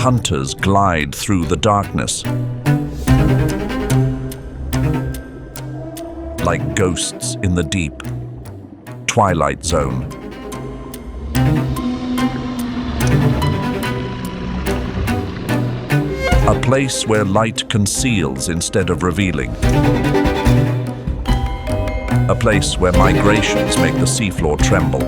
hunters glide through the darkness, like ghosts in the deep. Twilight Zone. A place where light conceals instead of revealing. A place where migrations make the seafloor tremble.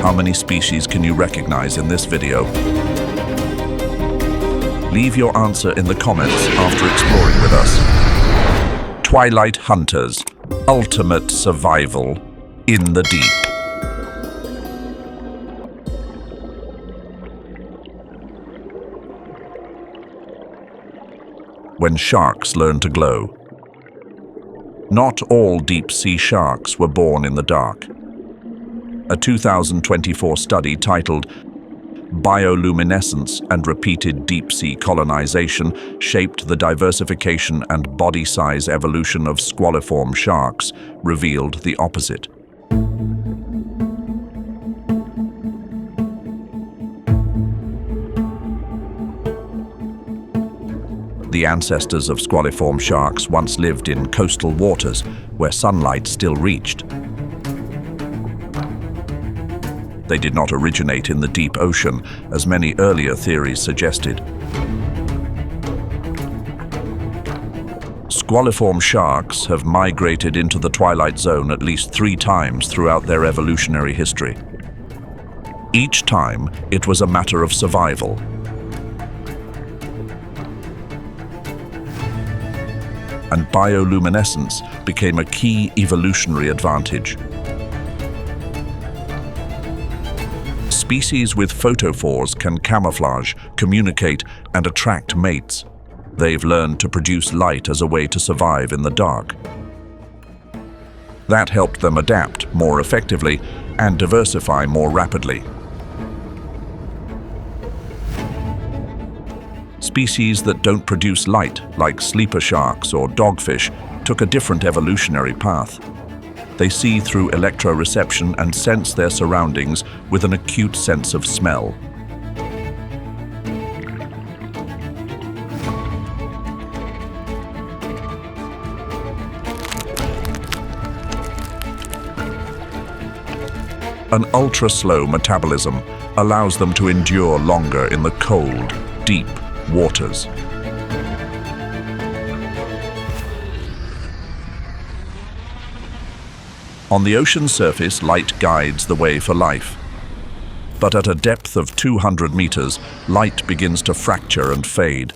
How many species can you recognize in this video? Leave your answer in the comments after exploring with us. Twilight Hunters, ultimate survival in the deep. When sharks learn to glow. Not all deep-sea sharks were born in the dark. A 2024 study titled Bioluminescence and Repeated Deep-Sea Colonization Shaped the Diversification and Body Size Evolution of Squaliform Sharks revealed the opposite. The ancestors of squaliform sharks once lived in coastal waters where sunlight still reached. They did not originate in the deep ocean, as many earlier theories suggested. Squaliform sharks have migrated into the Twilight Zone at least 3 times throughout their evolutionary history. Each time, it was a matter of survival. And bioluminescence became a key evolutionary advantage. Species with photophores can camouflage, communicate, and attract mates. They've learned to produce light as a way to survive in the dark. That helped them adapt more effectively and diversify more rapidly. Species that don't produce light, like sleeper sharks or dogfish, took a different evolutionary path. They see through electroreception and sense their surroundings with an acute sense of smell. An ultra-slow metabolism allows them to endure longer in the cold, deep waters. On the ocean's surface, light guides the way for life. But at a depth of 200 meters, light begins to fracture and fade.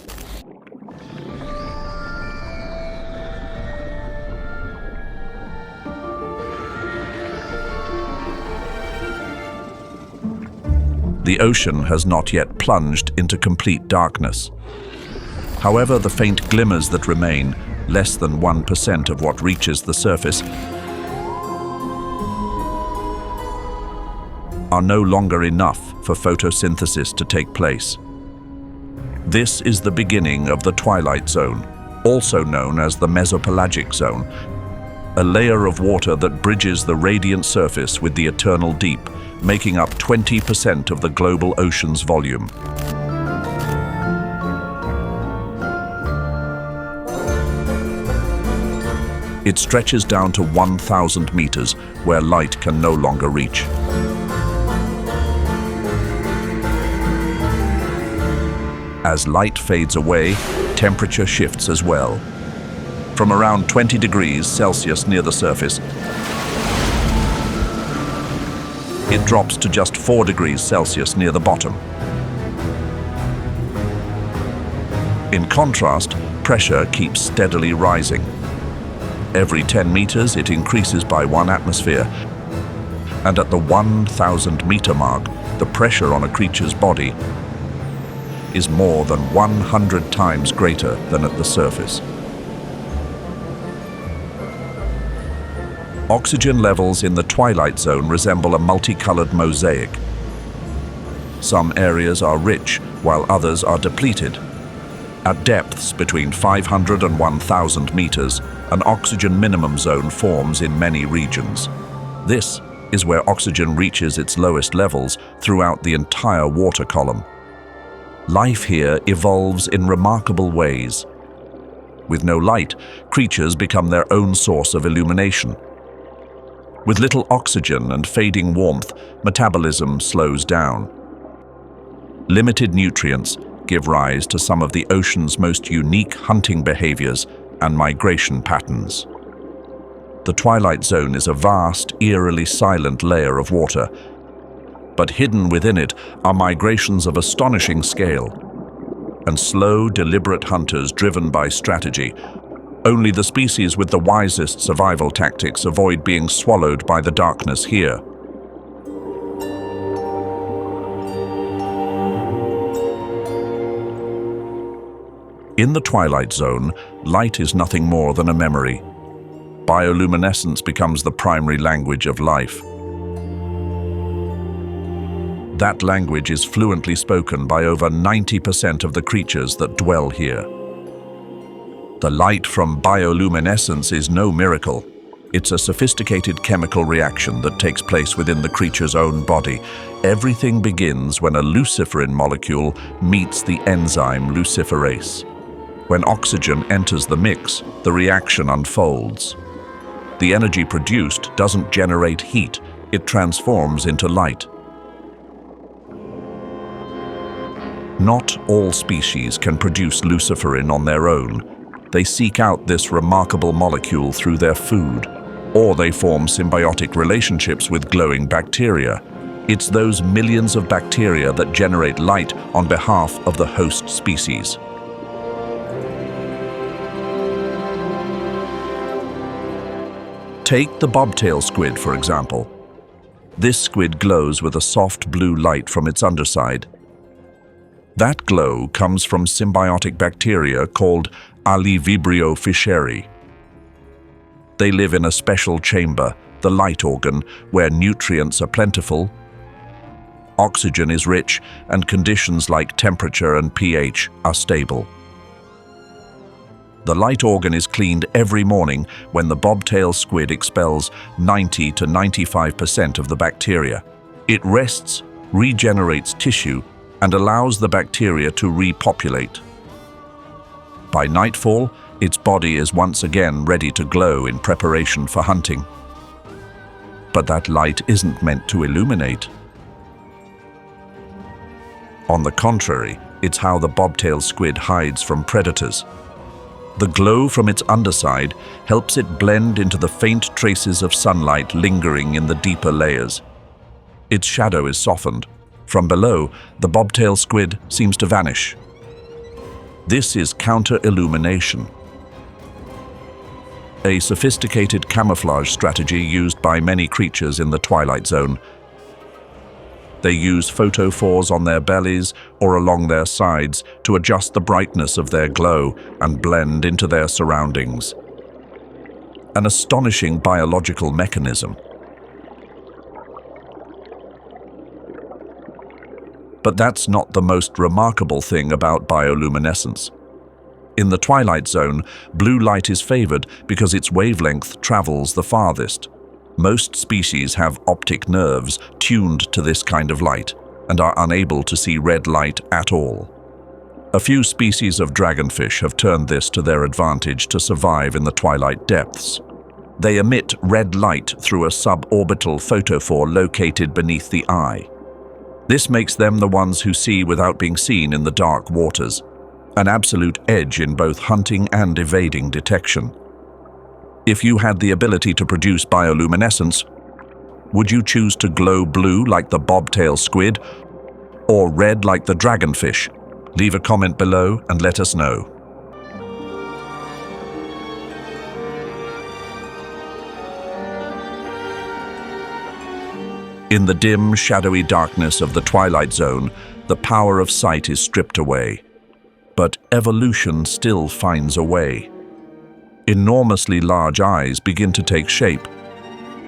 The ocean has not yet plunged into complete darkness. However, the faint glimmers that remain, less than 1% of what reaches the surface, are no longer enough for photosynthesis to take place. This is the beginning of the Twilight Zone, also known as the mesopelagic zone, a layer of water that bridges the radiant surface with the eternal deep, making up 20% of the global ocean's volume. It stretches down to 1,000 meters, where light can no longer reach. As light fades away, temperature shifts as well. From around 20 degrees Celsius near the surface, it drops to just 4 degrees Celsius near the bottom. In contrast, pressure keeps steadily rising. Every 10 meters, it increases by 1 atmosphere. And at the 1,000 meter mark, the pressure on a creature's body is more than 100 times greater than at the surface. Oxygen levels in the Twilight Zone resemble a multicolored mosaic. Some areas are rich, while others are depleted. At depths between 500 and 1,000 meters, an oxygen minimum zone forms in many regions. This is where oxygen reaches its lowest levels throughout the entire water column. Life here evolves in remarkable ways. With no light, creatures become their own source of illumination. With little oxygen and fading warmth, metabolism slows down. Limited nutrients give rise to some of the ocean's most unique hunting behaviors and migration patterns. The Twilight Zone is a vast, eerily silent layer of water, but hidden within it are migrations of astonishing scale, and slow, deliberate hunters driven by strategy. Only the species with the wisest survival tactics avoid being swallowed by the darkness here. In the Twilight Zone, light is nothing more than a memory. Bioluminescence becomes the primary language of life. That language is fluently spoken by over 90% of the creatures that dwell here. The light from bioluminescence is no miracle. It's a sophisticated chemical reaction that takes place within the creature's own body. Everything begins when a luciferin molecule meets the enzyme luciferase. When oxygen enters the mix, the reaction unfolds. The energy produced doesn't generate heat, it transforms into light. Not all species can produce luciferin on their own. They seek out this remarkable molecule through their food, or they form symbiotic relationships with glowing bacteria. It's those millions of bacteria that generate light on behalf of the host species. Take the bobtail squid, for example. This squid glows with a soft blue light from its underside. That glow comes from symbiotic bacteria called Vibrio fischeri. They live in a special chamber, the light organ, where nutrients are plentiful, oxygen is rich, and conditions like temperature and pH are stable. The light organ is cleaned every morning when the bobtail squid expels 90 to 95% of the bacteria. It rests, regenerates tissue, and allows the bacteria to repopulate. By nightfall, its body is once again ready to glow in preparation for hunting. But that light isn't meant to illuminate. On the contrary, it's how the bobtail squid hides from predators. The glow from its underside helps it blend into the faint traces of sunlight lingering in the deeper layers. Its shadow is softened. From below, the bobtail squid seems to vanish. This is counter-illumination, a sophisticated camouflage strategy used by many creatures in the Twilight Zone. They use photophores on their bellies or along their sides to adjust the brightness of their glow and blend into their surroundings. An astonishing biological mechanism. But that's not the most remarkable thing about bioluminescence. In the Twilight Zone, blue light is favored because its wavelength travels the farthest. Most species have optic nerves tuned to this kind of light and are unable to see red light at all. A few species of dragonfish have turned this to their advantage to survive in the twilight depths. They emit red light through a suborbital photophore located beneath the eye. This makes them the ones who see without being seen in the dark waters, an absolute edge in both hunting and evading detection. If you had the ability to produce bioluminescence, would you choose to glow blue like the bobtail squid or red like the dragonfish? Leave a comment below and let us know. In the dim, shadowy darkness of the Twilight Zone, the power of sight is stripped away. But evolution still finds a way. Enormously large eyes begin to take shape.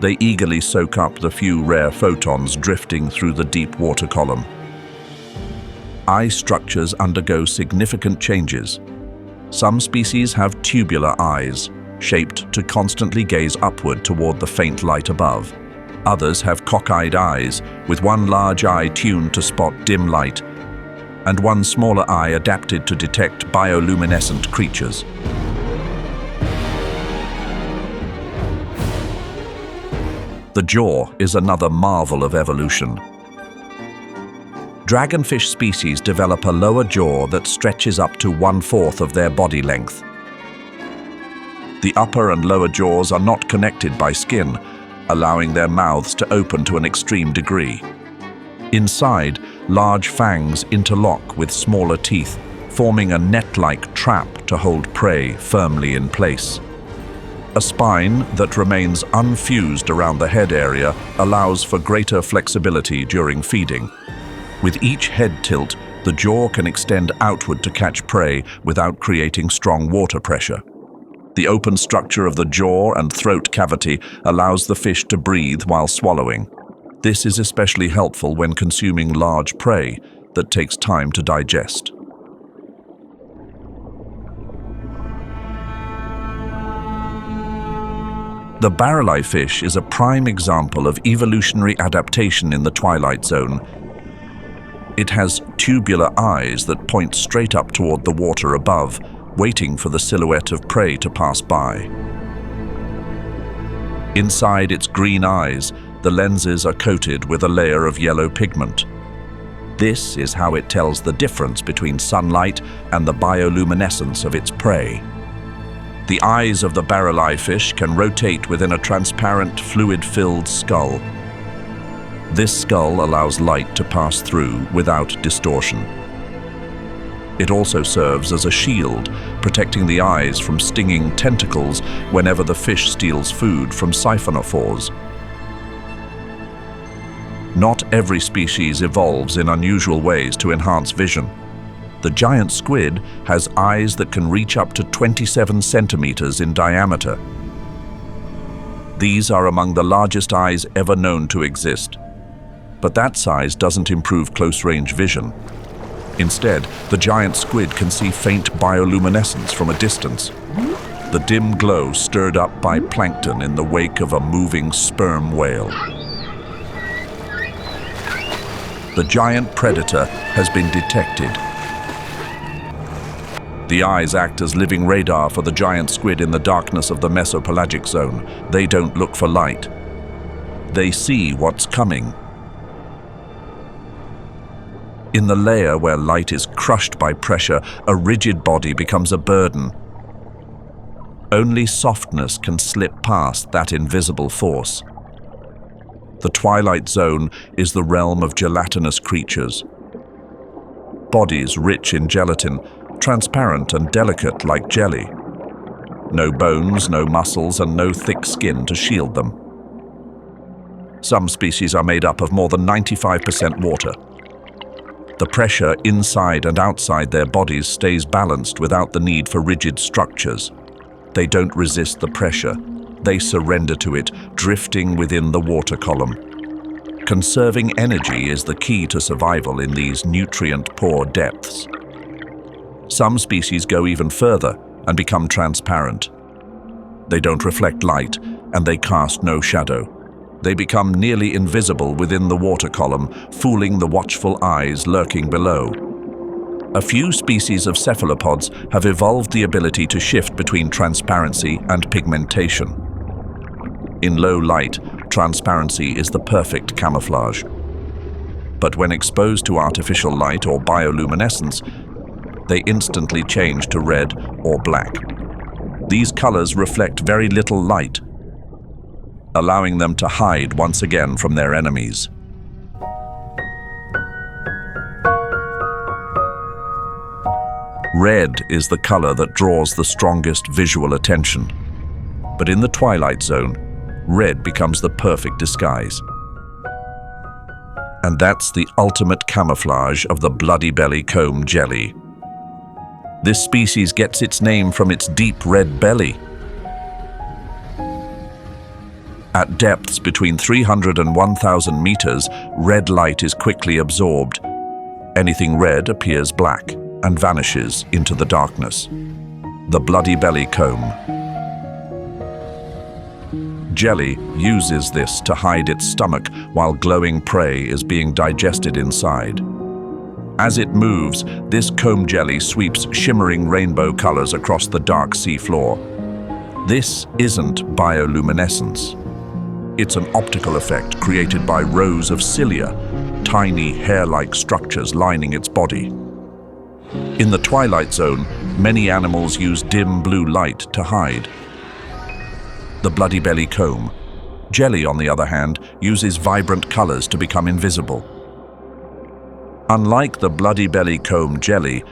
They eagerly soak up the few rare photons drifting through the deep water column. Eye structures undergo significant changes. Some species have tubular eyes, shaped to constantly gaze upward toward the faint light above. Others have cockeyed eyes, with one large eye tuned to spot dim light, and one smaller eye adapted to detect bioluminescent creatures. The jaw is another marvel of evolution. Dragonfish species develop a lower jaw that stretches up to 1/4 of their body length. The upper and lower jaws are not connected by skin, allowing their mouths to open to an extreme degree. Inside, large fangs interlock with smaller teeth, forming a net-like trap to hold prey firmly in place. A spine that remains unfused around the head area allows for greater flexibility during feeding. With each head tilt, the jaw can extend outward to catch prey without creating strong water pressure. The open structure of the jaw and throat cavity allows the fish to breathe while swallowing. This is especially helpful when consuming large prey that takes time to digest. The barrel-eye fish is a prime example of evolutionary adaptation in the Twilight Zone. It has tubular eyes that point straight up toward the water above, waiting for the silhouette of prey to pass by. Inside its green eyes, the lenses are coated with a layer of yellow pigment. This is how it tells the difference between sunlight and the bioluminescence of its prey. The eyes of the barrel-eye fish can rotate within a transparent, fluid-filled skull. This skull allows light to pass through without distortion. It also serves as a shield, protecting the eyes from stinging tentacles whenever the fish steals food from siphonophores. Not every species evolves in unusual ways to enhance vision. The giant squid has eyes that can reach up to 27 centimeters in diameter. These are among the largest eyes ever known to exist. But that size doesn't improve close-range vision. Instead, the giant squid can see faint bioluminescence from a distance. The dim glow stirred up by plankton in the wake of a moving sperm whale. The giant predator has been detected. The eyes act as living radar for the giant squid in the darkness of the mesopelagic zone. They don't look for light. They see what's coming. In the layer where light is crushed by pressure, a rigid body becomes a burden. Only softness can slip past that invisible force. The Twilight Zone is the realm of gelatinous creatures. Bodies rich in gelatin, transparent and delicate like jelly. No bones, no muscles, and no thick skin to shield them. Some species are made up of more than 95% water. The pressure inside and outside their bodies stays balanced without the need for rigid structures. They don't resist the pressure. They surrender to it, drifting within the water column. Conserving energy is the key to survival in these nutrient-poor depths. Some species go even further and become transparent. They don't reflect light, and they cast no shadow. They become nearly invisible within the water column, fooling the watchful eyes lurking below. A few species of cephalopods have evolved the ability to shift between transparency and pigmentation. In low light, transparency is the perfect camouflage. But when exposed to artificial light or bioluminescence, they instantly change to red or black. These colors reflect very little light, allowing them to hide once again from their enemies. Red is the color that draws the strongest visual attention. But in the Twilight Zone, red becomes the perfect disguise. And that's the ultimate camouflage of the bloody belly comb jelly. This species gets its name from its deep red belly. At depths between 300 and 1,000 meters, red light is quickly absorbed. Anything red appears black and vanishes into the darkness. The bloody belly comb. Jelly uses this to hide its stomach while glowing prey is being digested inside. As it moves, this comb jelly sweeps shimmering rainbow colors across the dark sea floor. This isn't bioluminescence. It's an optical effect created by rows of cilia, tiny hair-like structures lining its body. In the Twilight Zone, many animals use dim blue light to hide. The bloody belly comb. Jelly, on the other hand, uses vibrant colors to become invisible. Unlike the bloody belly comb jelly,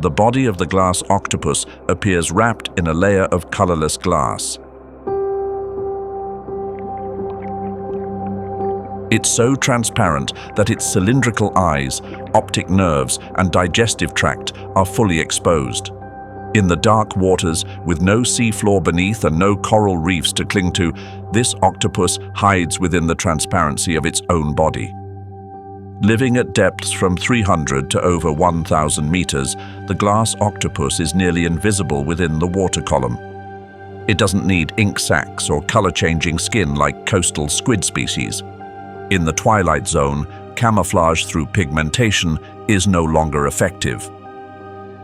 the body of the glass octopus appears wrapped in a layer of colorless glass. It's so transparent that its cylindrical eyes, optic nerves, and digestive tract are fully exposed. In the dark waters, with no seafloor beneath and no coral reefs to cling to, this octopus hides within the transparency of its own body. Living at depths from 300 to over 1,000 meters, the glass octopus is nearly invisible within the water column. It doesn't need ink sacs or color-changing skin like coastal squid species. In the Twilight Zone, camouflage through pigmentation is no longer effective.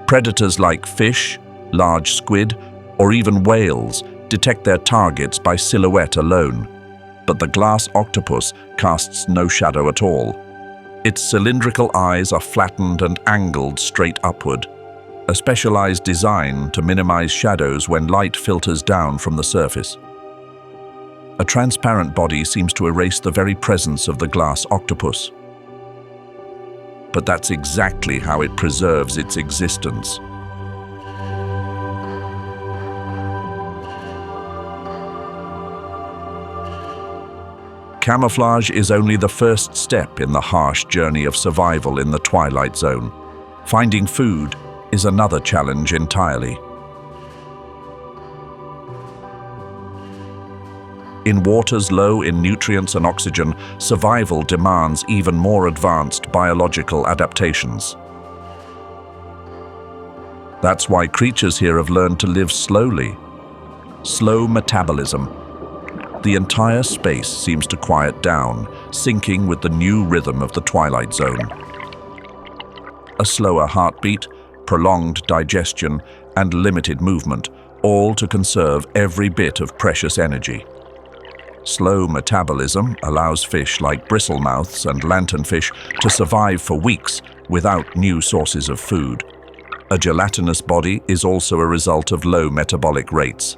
Predators like fish, large squid, or even whales detect their targets by silhouette alone. But the glass octopus casts no shadow at all. Its cylindrical eyes are flattened and angled straight upward, a specialized design to minimize shadows when light filters down from the surface. A transparent body seems to erase the very presence of the glass octopus. But that's exactly how it preserves its existence. Camouflage is only the first step in the harsh journey of survival in the Twilight Zone. Finding food is another challenge entirely. In waters low in nutrients and oxygen, survival demands even more advanced biological adaptations. That's why creatures here have learned to live slowly. Slow metabolism. The entire space seems to quiet down, syncing with the new rhythm of the Twilight Zone. A slower heartbeat, prolonged digestion, and limited movement, all to conserve every bit of precious energy. Slow metabolism allows fish like bristlemouths and lanternfish to survive for weeks without new sources of food. A gelatinous body is also a result of low metabolic rates.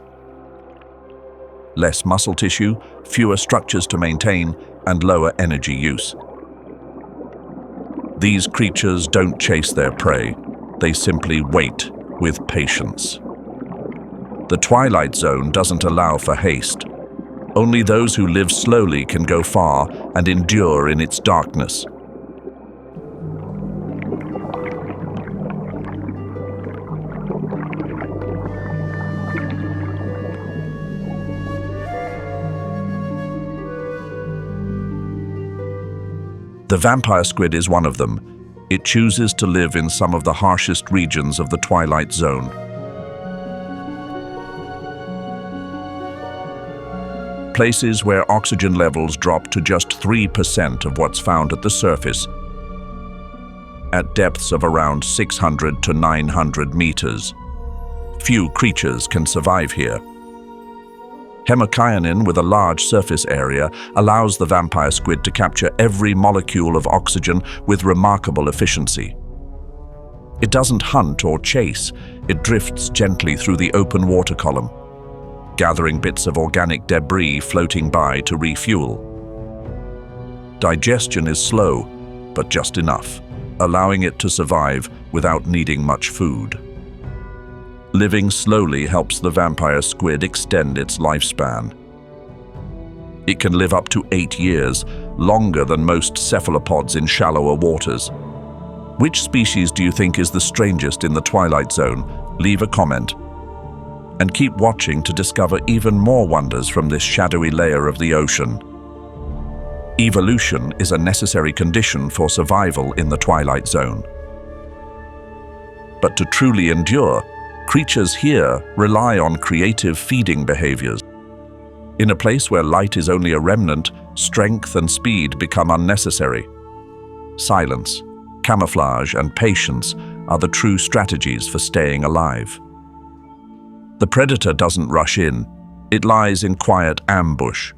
Less muscle tissue, fewer structures to maintain, and lower energy use. These creatures don't chase their prey. They simply wait with patience. The Twilight Zone doesn't allow for haste. Only those who live slowly can go far and endure in its darkness. The vampire squid is one of them. It chooses to live in some of the harshest regions of the Twilight Zone. Places where oxygen levels drop to just 3% of what's found at the surface, at depths of around 600 to 900 meters. Few creatures can survive here. Hemocyanin with a large surface area allows the vampire squid to capture every molecule of oxygen with remarkable efficiency. It doesn't hunt or chase, it drifts gently through the open water column, gathering bits of organic debris floating by to refuel. Digestion is slow, but just enough, allowing it to survive without needing much food. Living slowly helps the vampire squid extend its lifespan. It can live up to 8 years, longer than most cephalopods in shallower waters. Which species do you think is the strangest in the Twilight Zone? Leave a comment. And keep watching to discover even more wonders from this shadowy layer of the ocean. Evolution is a necessary condition for survival in the Twilight Zone. But to truly endure, creatures here rely on creative feeding behaviors. In a place where light is only a remnant, strength and speed become unnecessary. Silence, camouflage, and patience are the true strategies for staying alive. The predator doesn't rush in. It lies in quiet ambush.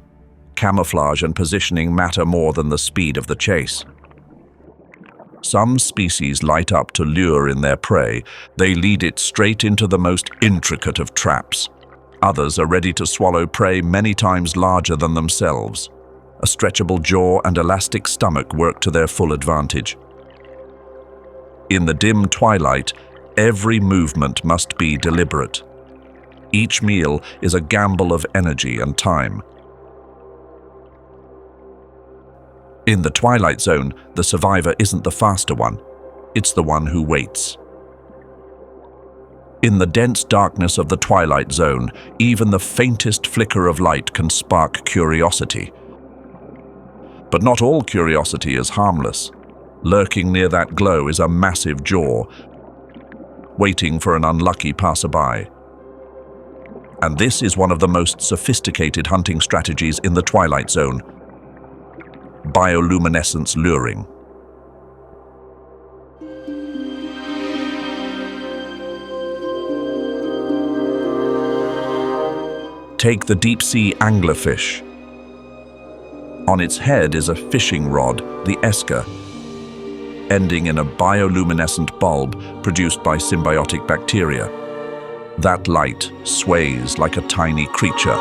Camouflage and positioning matter more than the speed of the chase. Some species light up to lure in their prey. They lead it straight into the most intricate of traps. Others are ready to swallow prey many times larger than themselves. A stretchable jaw and elastic stomach work to their full advantage. In the dim twilight, every movement must be deliberate. Each meal is a gamble of energy and time. In the Twilight Zone, the survivor isn't the faster one. It's the one who waits. In the dense darkness of the Twilight Zone, even the faintest flicker of light can spark curiosity. But not all curiosity is harmless. Lurking near that glow is a massive jaw, waiting for an unlucky passerby. And this is one of the most sophisticated hunting strategies in the Twilight Zone: bioluminescence luring. Take the deep-sea anglerfish. On its head is a fishing rod, the esker, ending in a bioluminescent bulb produced by symbiotic bacteria. That light sways like a tiny creature,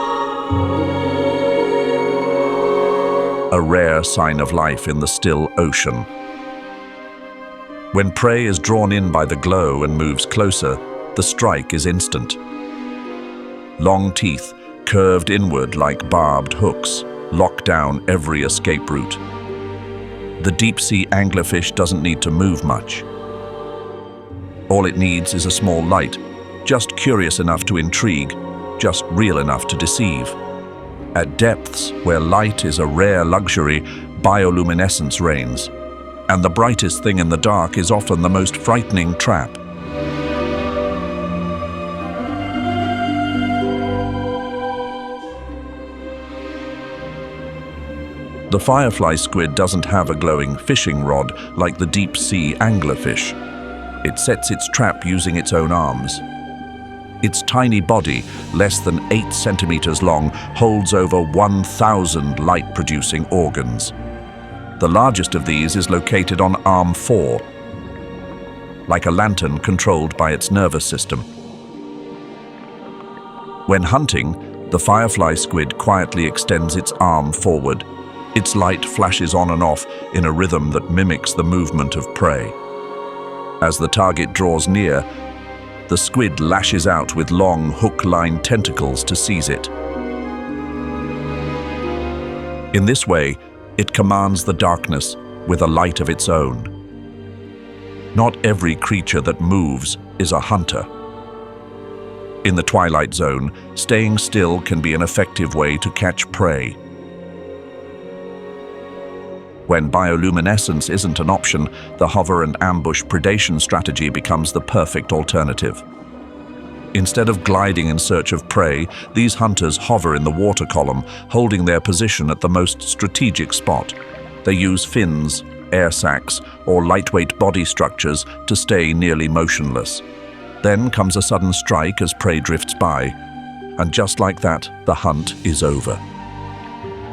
a rare sign of life in the still ocean. When prey is drawn in by the glow and moves closer, the strike is instant. Long teeth, curved inward like barbed hooks, lock down every escape route. The deep-sea anglerfish doesn't need to move much. All it needs is a small light, just curious enough to intrigue, just real enough to deceive. At depths where light is a rare luxury, bioluminescence reigns, and the brightest thing in the dark is often the most frightening trap. The firefly squid doesn't have a glowing fishing rod like the deep-sea anglerfish. It sets its trap using its own arms. Its tiny body, less than 8 centimeters long, holds over 1,000 light-producing organs. The largest of these is located on arm 4, like a lantern controlled by its nervous system. When hunting, the firefly squid quietly extends its arm forward. Its light flashes on and off in a rhythm that mimics the movement of prey. As the target draws near, the squid lashes out with long, hook-lined tentacles to seize it. In this way, it commands the darkness with a light of its own. Not every creature that moves is a hunter. In the Twilight Zone, staying still can be an effective way to catch prey. When bioluminescence isn't an option, the hover and ambush predation strategy becomes the perfect alternative. Instead of gliding in search of prey, these hunters hover in the water column, holding their position at the most strategic spot. They use fins, air sacs, or lightweight body structures to stay nearly motionless. Then comes a sudden strike as prey drifts by, and just like that, the hunt is over.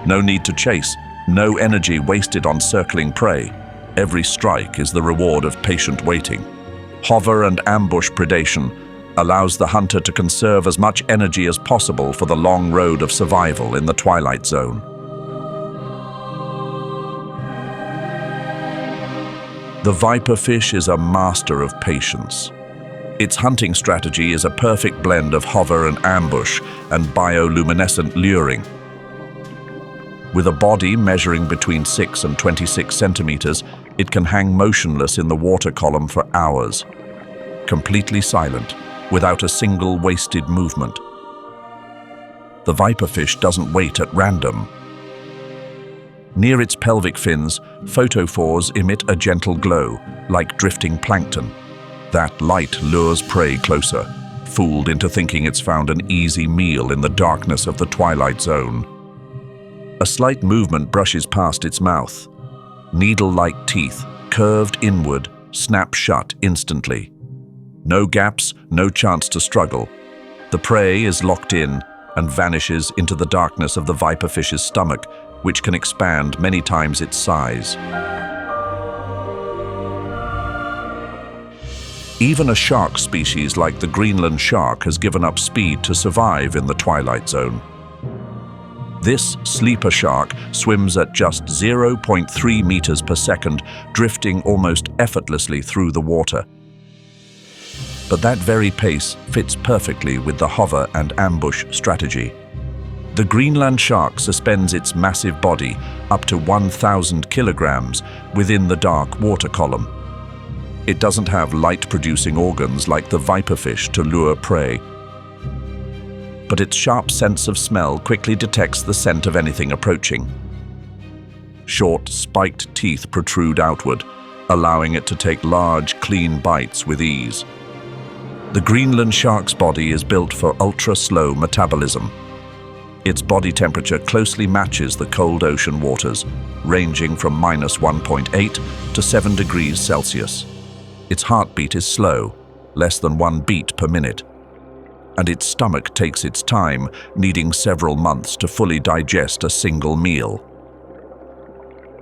No need to chase. No energy wasted on circling prey. Every strike is the reward of patient waiting. Hover and ambush predation allows the hunter to conserve as much energy as possible for the long road of survival in the Twilight Zone. The viperfish is a master of patience. Its hunting strategy is a perfect blend of hover and ambush and bioluminescent luring. With a body measuring between 6 and 26 centimeters, it can hang motionless in the water column for hours, completely silent, without a single wasted movement. The viperfish doesn't wait at random. Near its pelvic fins, photophores emit a gentle glow, like drifting plankton. That light lures prey closer, fooled into thinking it's found an easy meal in the darkness of the Twilight Zone. A slight movement brushes past its mouth. Needle-like teeth, curved inward, snap shut instantly. No gaps, no chance to struggle. The prey is locked in and vanishes into the darkness of the viperfish's stomach, which can expand many times its size. Even a shark species like the Greenland shark has given up speed to survive in the Twilight Zone. This sleeper shark swims at just 0.3 meters per second, drifting almost effortlessly through the water. But that very pace fits perfectly with the hover and ambush strategy. The Greenland shark suspends its massive body up to 1,000 kilograms within the dark water column. It doesn't have light-producing organs like the viperfish to lure prey, but its sharp sense of smell quickly detects the scent of anything approaching. Short, spiked teeth protrude outward, allowing it to take large, clean bites with ease. The Greenland shark's body is built for ultra-slow metabolism. Its body temperature closely matches the cold ocean waters, ranging from -1.8 to 7 degrees Celsius. Its heartbeat is slow, less than 1 beat per minute, and its stomach takes its time, needing several months to fully digest a single meal.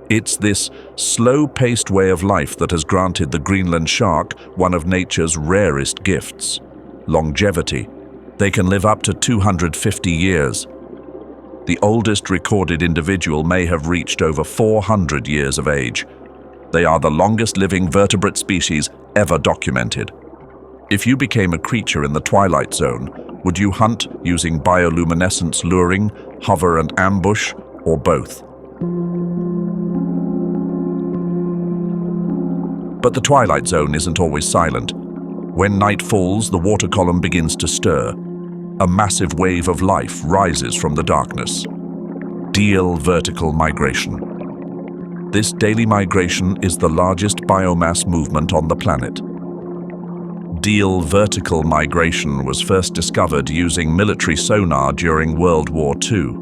It's this slow-paced way of life that has granted the Greenland shark one of nature's rarest gifts: longevity. They can live up to 250 years. The oldest recorded individual may have reached over 400 years of age. They are the longest living vertebrate species ever documented. If you became a creature in the Twilight Zone, would you hunt using bioluminescence luring, hover and ambush, or both? But the Twilight Zone isn't always silent. When night falls, the water column begins to stir. A massive wave of life rises from the darkness. Diel vertical migration. This daily migration is the largest biomass movement on the planet. Diel vertical migration was first discovered using military sonar during World War II.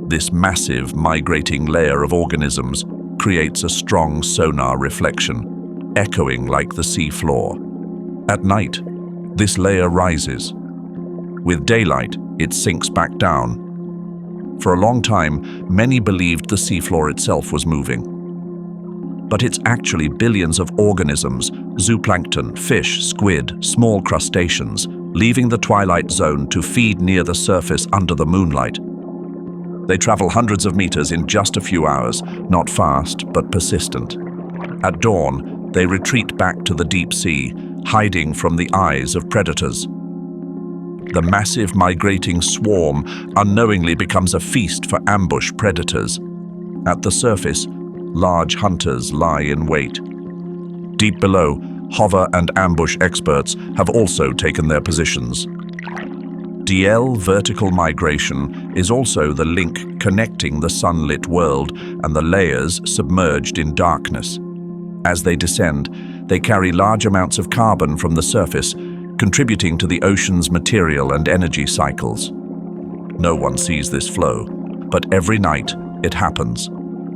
This massive migrating layer of organisms creates a strong sonar reflection, echoing like the sea floor. At night, this layer rises. With daylight, it sinks back down. For a long time, many believed the seafloor itself was moving. But it's actually billions of organisms, zooplankton, fish, squid, small crustaceans, leaving the Twilight Zone to feed near the surface under the moonlight. They travel hundreds of meters in just a few hours, not fast, but persistent. At dawn, they retreat back to the deep sea, hiding from the eyes of predators. The massive migrating swarm unknowingly becomes a feast for ambush predators. At the surface, large hunters lie in wait. Deep below, hover and ambush experts have also taken their positions. Diel vertical migration is also the link connecting the sunlit world and the layers submerged in darkness. As they descend, they carry large amounts of carbon from the surface, contributing to the ocean's material and energy cycles. No one sees this flow, but every night it happens,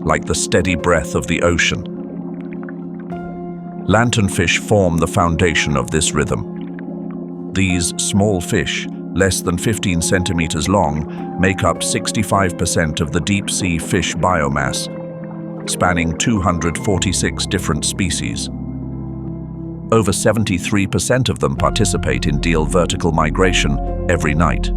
like the steady breath of the ocean. Lanternfish form the foundation of this rhythm. These small fish, less than 15 centimeters long, make up 65% of the deep-sea fish biomass, spanning 246 different species. Over 73% of them participate in Diel vertical migration every night.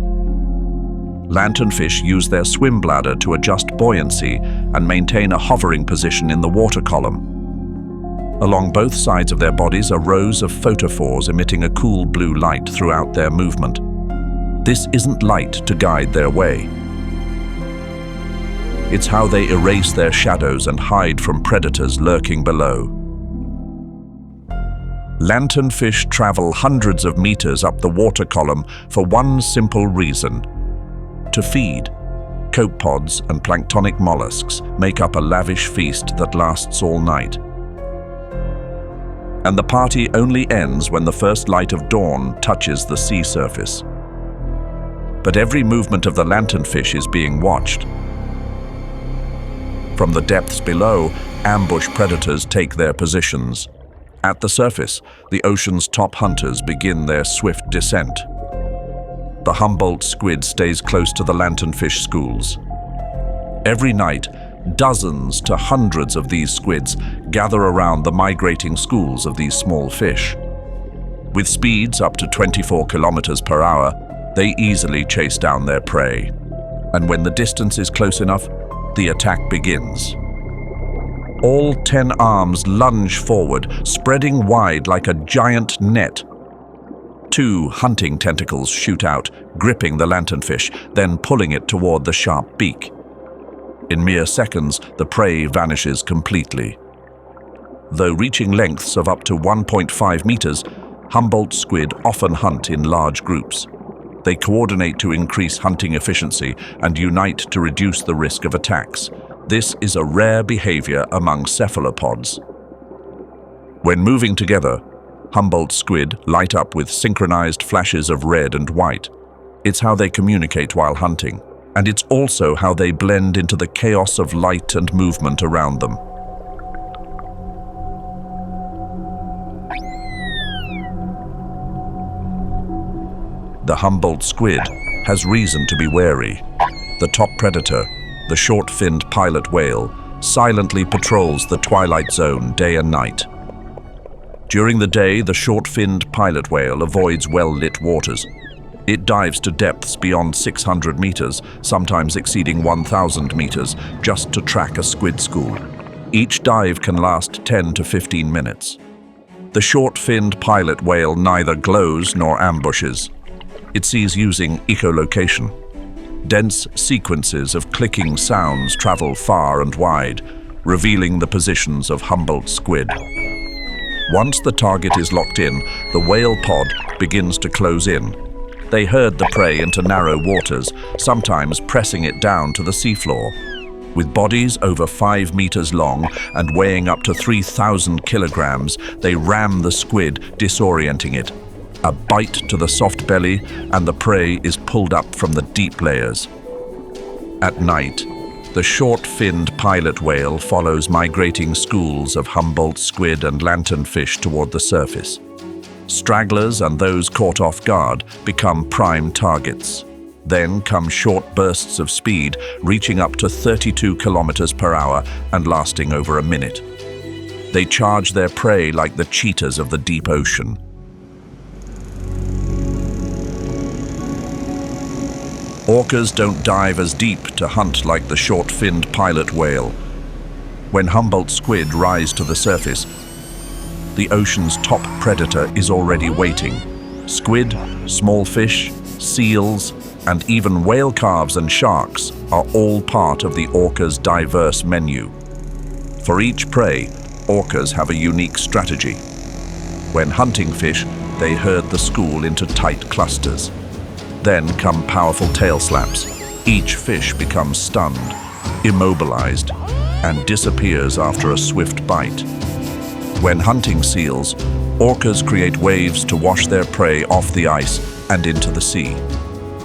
Lanternfish use their swim bladder to adjust buoyancy and maintain a hovering position in the water column. Along both sides of their bodies are rows of photophores emitting a cool blue light throughout their movement. This isn't light to guide their way. It's how they erase their shadows and hide from predators lurking below. Lanternfish travel hundreds of meters up the water column for one simple reason: to feed. Copepods and planktonic mollusks make up a lavish feast that lasts all night. And the party only ends when the first light of dawn touches the sea surface. But every movement of the lanternfish is being watched. From the depths below, ambush predators take their positions. At the surface, the ocean's top hunters begin their swift descent. The Humboldt squid stays close to the lanternfish schools. Every night, dozens to hundreds of these squids gather around the migrating schools of these small fish. With speeds up to 24 kilometers per hour, they easily chase down their prey. And when the distance is close enough, the attack begins. All 10 arms lunge forward, spreading wide like a giant net. 2 hunting tentacles shoot out, gripping the lanternfish, then pulling it toward the sharp beak. In mere seconds, the prey vanishes completely. Though reaching lengths of up to 1.5 meters, Humboldt squid often hunt in large groups. They coordinate to increase hunting efficiency and unite to reduce the risk of attacks. This is a rare behavior among cephalopods. When moving together, Humboldt squid light up with synchronized flashes of red and white. It's how they communicate while hunting, and it's also how they blend into the chaos of light and movement around them. The Humboldt squid has reason to be wary. The top predator, the short-finned pilot whale, silently patrols the Twilight Zone day and night. During the day, the short-finned pilot whale avoids well-lit waters. It dives to depths beyond 600 meters, sometimes exceeding 1,000 meters, just to track a squid school. Each dive can last 10 to 15 minutes. The short-finned pilot whale neither glows nor ambushes. It sees using echolocation. Dense sequences of clicking sounds travel far and wide, revealing the positions of Humboldt squid. Once the target is locked in, the whale pod begins to close in. They herd the prey into narrow waters, sometimes pressing it down to the seafloor. With bodies over 5 meters long and weighing up to 3,000 kilograms, they ram the squid, disorienting it. A bite to the soft belly, and the prey is pulled up from the deep layers. At night, the short-finned pilot whale follows migrating schools of Humboldt squid and lanternfish toward the surface. Stragglers and those caught off guard become prime targets. Then come short bursts of speed, reaching up to 32 kilometers per hour and lasting over a minute. They charge their prey like the cheetahs of the deep ocean. Orcas don't dive as deep to hunt like the short-finned pilot whale. When Humboldt squid rise to the surface, the ocean's top predator is already waiting. Squid, small fish, seals, and even whale calves and sharks are all part of the orca's diverse menu. For each prey, orcas have a unique strategy. When hunting fish, they herd the school into tight clusters. Then come powerful tail slaps. Each fish becomes stunned, immobilized, and disappears after a swift bite. When hunting seals, orcas create waves to wash their prey off the ice and into the sea.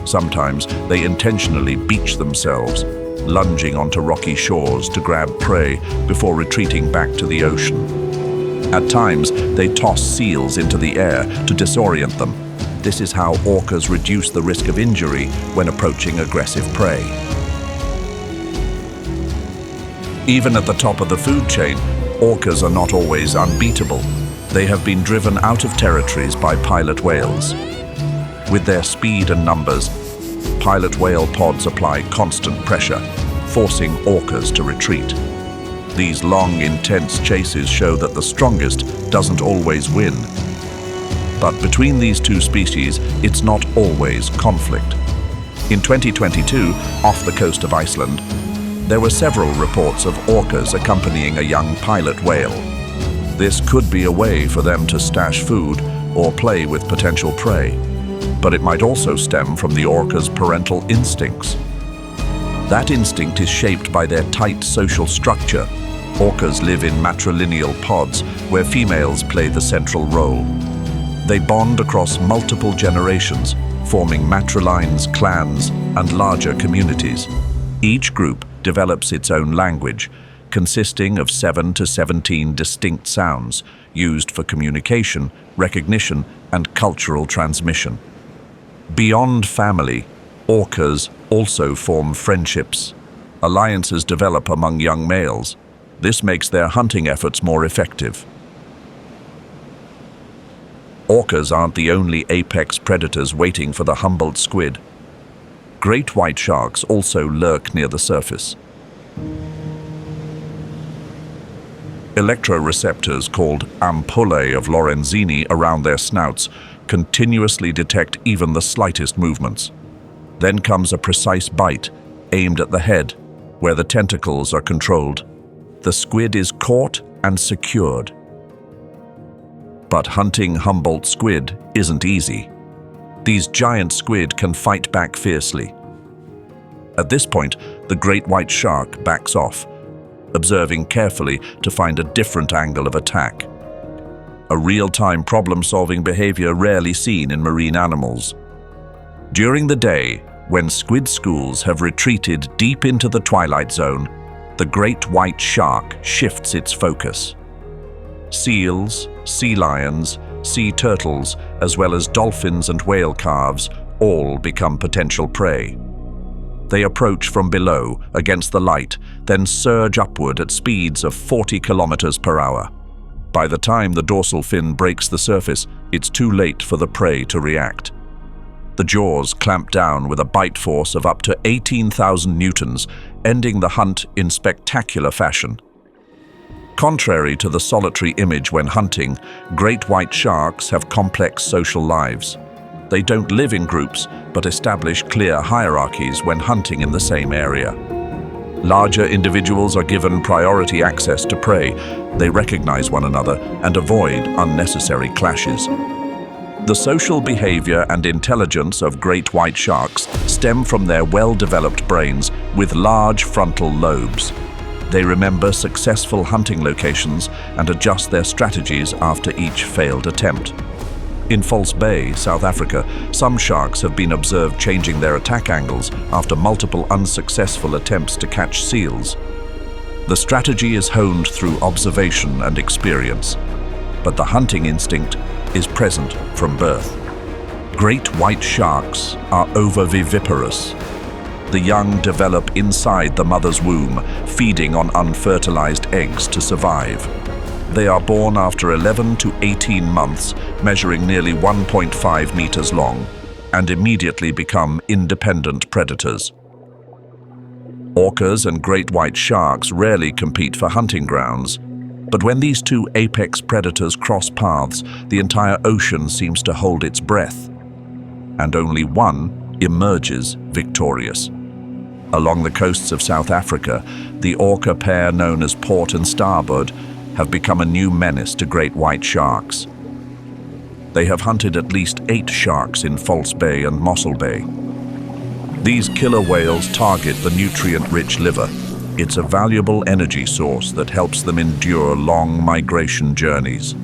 Sometimes they intentionally beach themselves, lunging onto rocky shores to grab prey before retreating back to the ocean. At times, they toss seals into the air to disorient them. This is how orcas reduce the risk of injury when approaching aggressive prey. Even at the top of the food chain, orcas are not always unbeatable. They have been driven out of territories by pilot whales. With their speed and numbers, pilot whale pods apply constant pressure, forcing orcas to retreat. These long, intense chases show that the strongest doesn't always win. But between these two species, it's not always conflict. In 2022, off the coast of Iceland, there were several reports of orcas accompanying a young pilot whale. This could be a way for them to stash food or play with potential prey, but it might also stem from the orca's parental instincts. That instinct is shaped by their tight social structure. Orcas live in matrilineal pods where females play the central role. They bond across multiple generations, forming matrilines, clans, and larger communities. Each group develops its own language, consisting of 7 to 17 distinct sounds used for communication, recognition, and cultural transmission. Beyond family, orcas also form friendships. Alliances develop among young males. This makes their hunting efforts more effective. Orcas aren't the only apex predators waiting for the humboldt squid. Great white sharks also lurk near the surface. Electroreceptors called ampullae of Lorenzini around their snouts continuously detect even the slightest movements. Then comes a precise bite, aimed at the head, where the tentacles are controlled. The squid is caught and secured. But hunting humboldt squid isn't easy. These giant squid can fight back fiercely. At this point, the great white shark backs off, observing carefully to find a different angle of attack. A real-time problem-solving behavior rarely seen in marine animals. During the day, when squid schools have retreated deep into the Twilight Zone, the great white shark shifts its focus. Seals, sea lions, sea turtles, as well as dolphins and whale calves all become potential prey. They approach from below against the light, then surge upward at speeds of 40 kilometers per hour. By the time the dorsal fin breaks the surface, it's too late for the prey to react. The jaws clamp down with a bite force of up to 18,000 newtons, ending the hunt in spectacular fashion. Contrary to the solitary image when hunting, great white sharks have complex social lives. They don't live in groups, but establish clear hierarchies when hunting in the same area. Larger individuals are given priority access to prey. They recognize one another and avoid unnecessary clashes. The social behavior and intelligence of great white sharks stem from their well-developed brains with large frontal lobes. They remember successful hunting locations and adjust their strategies after each failed attempt. In False Bay, South Africa, some sharks have been observed changing their attack angles after multiple unsuccessful attempts to catch seals. The strategy is honed through observation and experience, but the hunting instinct is present from birth. Great white sharks are ovoviviparous. The young develop inside the mother's womb, feeding on unfertilized eggs to survive. They are born after 11 to 18 months, measuring nearly 1.5 meters long, and immediately become independent predators. Orcas and great white sharks rarely compete for hunting grounds, but when these two apex predators cross paths, the entire ocean seems to hold its breath, and only one emerges victorious. Along the coasts of South Africa, the orca pair known as Port and Starboard have become a new menace to great white sharks. They have hunted at least 8 sharks in False Bay and Mossel Bay. These killer whales target the nutrient-rich liver. It's a valuable energy source that helps them endure long migration journeys.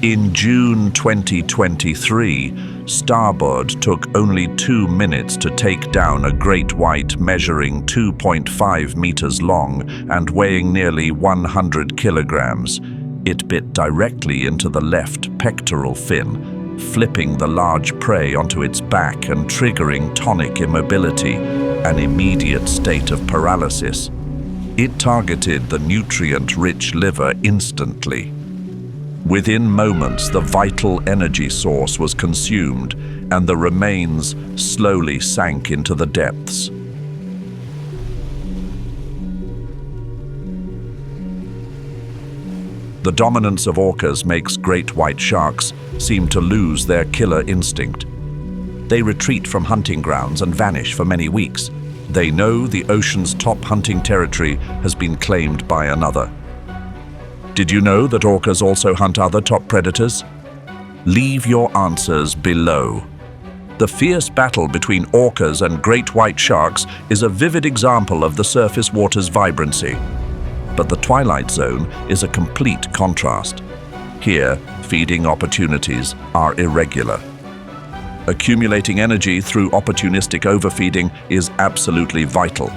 In June 2023, Starboard took only 2 minutes to take down a great white measuring 2.5 meters long and weighing nearly 100 kilograms. It bit directly into the left pectoral fin, flipping the large prey onto its back and triggering tonic immobility, an immediate state of paralysis. It targeted the nutrient-rich liver instantly. Within moments, the vital energy source was consumed, and the remains slowly sank into the depths. The dominance of orcas makes great white sharks seem to lose their killer instinct. They retreat from hunting grounds and vanish for many weeks. They know the ocean's top hunting territory has been claimed by another. Did you know that orcas also hunt other top predators? Leave your answers below. The fierce battle between orcas and great white sharks is a vivid example of the surface water's vibrancy. But the Twilight Zone is a complete contrast. Here, feeding opportunities are irregular. Accumulating energy through opportunistic overfeeding is absolutely vital.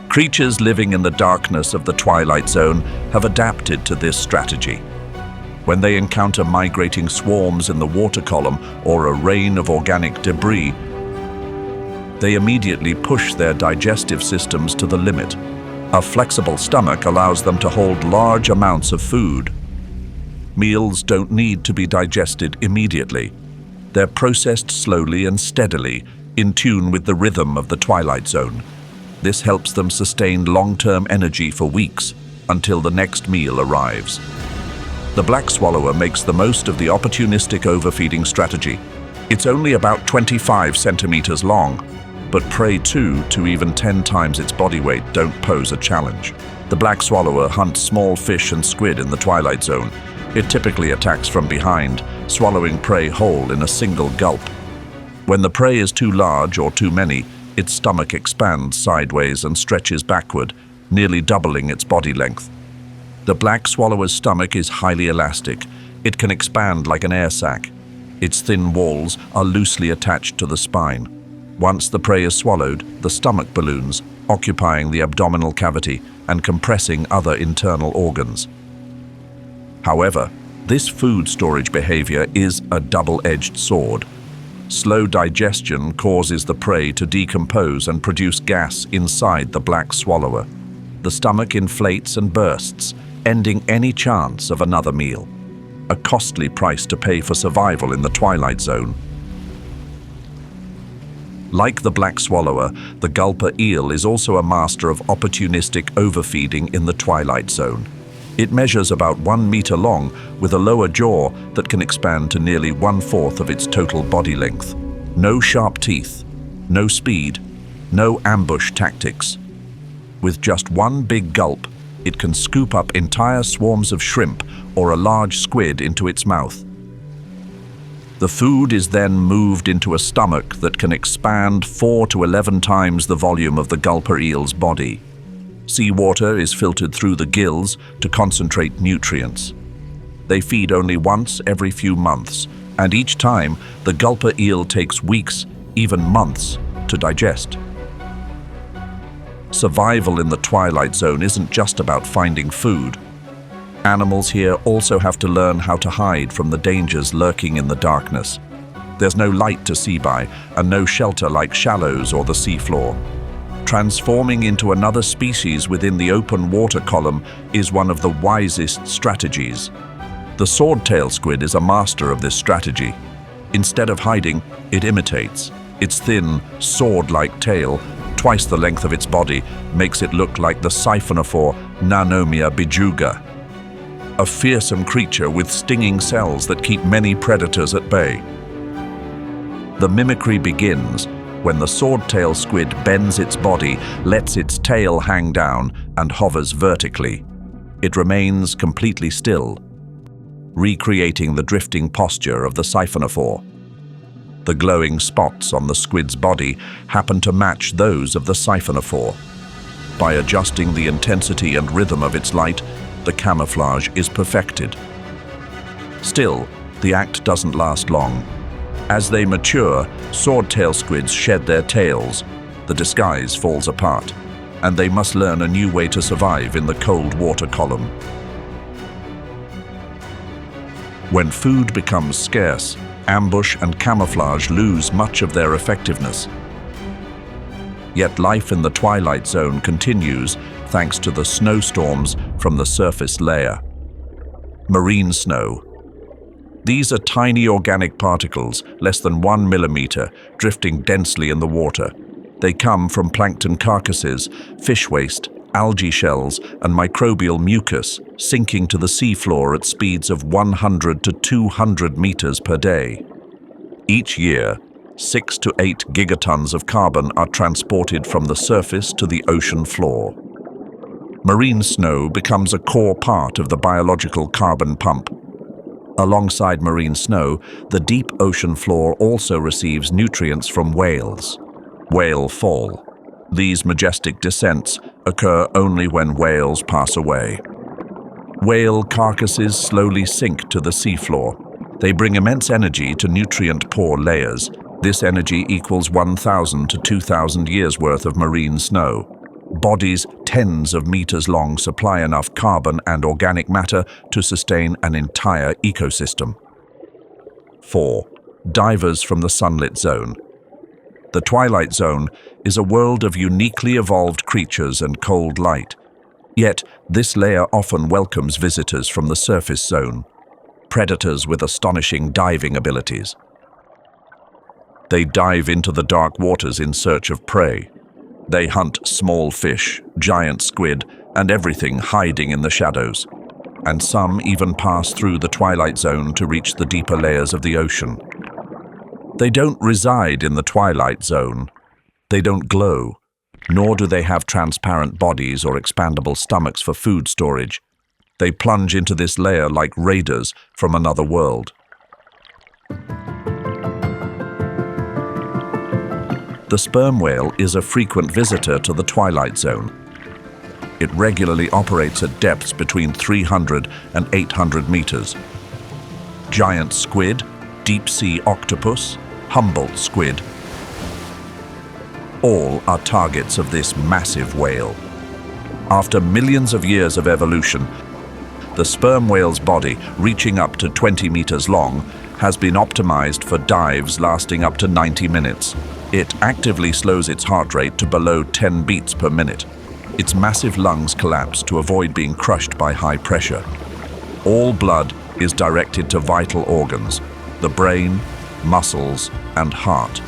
Creatures living in the darkness of the Twilight Zone have adapted to this strategy. When they encounter migrating swarms in the water column or a rain of organic debris, they immediately push their digestive systems to the limit. A flexible stomach allows them to hold large amounts of food. Meals don't need to be digested immediately. They're processed slowly and steadily, in tune with the rhythm of the Twilight Zone. This helps them sustain long-term energy for weeks, until the next meal arrives. The black swallower makes the most of the opportunistic overfeeding strategy. It's only about 25 centimeters long, but prey 2 to even 10 times its body weight don't pose a challenge. The black swallower hunts small fish and squid in the Twilight Zone. It typically attacks from behind, swallowing prey whole in a single gulp. When the prey is too large or too many, its stomach expands sideways and stretches backward, nearly doubling its body length. The black swallower's stomach is highly elastic. It can expand like an air sac. Its thin walls are loosely attached to the spine. Once the prey is swallowed, the stomach balloons, occupying the abdominal cavity and compressing other internal organs. However, this food storage behavior is a double-edged sword. Slow digestion causes the prey to decompose and produce gas inside the black swallower. The stomach inflates and bursts, ending any chance of another meal. A costly price to pay for survival in the Twilight Zone. Like the black swallower, the gulper eel is also a master of opportunistic overfeeding in the Twilight Zone. It measures about 1 meter long, with a lower jaw that can expand to nearly 1/4 of its total body length. No sharp teeth, no speed, no ambush tactics. With just one big gulp, it can scoop up entire swarms of shrimp or a large squid into its mouth. The food is then moved into a stomach that can expand 4 to 11 times the volume of the gulper eel's body. Seawater is filtered through the gills to concentrate nutrients. They feed only once every few months, and each time the gulper eel takes weeks, even months, to digest. Survival in the Twilight Zone isn't just about finding food. Animals here also have to learn how to hide from the dangers lurking in the darkness. There's no light to see by, and no shelter like shallows or the seafloor. Transforming into another species within the open water column is one of the wisest strategies. The swordtail squid is a master of this strategy. Instead of hiding, it imitates. Its thin, sword-like tail, twice the length of its body, makes it look like the siphonophore Nanomia bijuga, a fearsome creature with stinging cells that keep many predators at bay. The mimicry begins when the swordtail squid bends its body, lets its tail hang down, and hovers vertically. It remains completely still, recreating the drifting posture of the siphonophore. The glowing spots on the squid's body happen to match those of the siphonophore. By adjusting the intensity and rhythm of its light, the camouflage is perfected. Still, the act doesn't last long. As they mature, swordtail squids shed their tails, the disguise falls apart, and they must learn a new way to survive in the cold water column. When food becomes scarce, ambush and camouflage lose much of their effectiveness. Yet life in the Twilight Zone continues thanks to the snowstorms from the surface layer. Marine snow. These are tiny organic particles, less than 1 millimeter, drifting densely in the water. They come from plankton carcasses, fish waste, algae shells, and microbial mucus, sinking to the seafloor at speeds of 100 to 200 meters per day. Each year, 6 to 8 gigatons of carbon are transported from the surface to the ocean floor. Marine snow becomes a core part of the biological carbon pump. Alongside marine snow, the deep ocean floor also receives nutrients from whales. Whale fall. These majestic descents occur only when whales pass away. Whale carcasses slowly sink to the seafloor. They bring immense energy to nutrient-poor layers. This energy equals 1,000 to 2,000 years' worth of marine snow. Bodies tens of meters long supply enough carbon and organic matter to sustain an entire ecosystem. 4. Divers from the Sunlit Zone. The Twilight Zone is a world of uniquely evolved creatures and cold light. Yet, this layer often welcomes visitors from the surface zone, predators with astonishing diving abilities. They dive into the dark waters in search of prey. They hunt small fish, giant squid, and everything hiding in the shadows. And some even pass through the Twilight Zone to reach the deeper layers of the ocean. They don't reside in the Twilight Zone. They don't glow, nor do they have transparent bodies or expandable stomachs for food storage. They plunge into this layer like raiders from another world. The sperm whale is a frequent visitor to the Twilight Zone. It regularly operates at depths between 300 and 800 meters. Giant squid, deep-sea octopus, Humboldt squid, all are targets of this massive whale. After millions of years of evolution, the sperm whale's body, reaching up to 20 meters long, has been optimized for dives lasting up to 90 minutes. It actively slows its heart rate to below 10 beats per minute. Its massive lungs collapse to avoid being crushed by high pressure. All blood is directed to vital organs, the brain, muscles, and heart.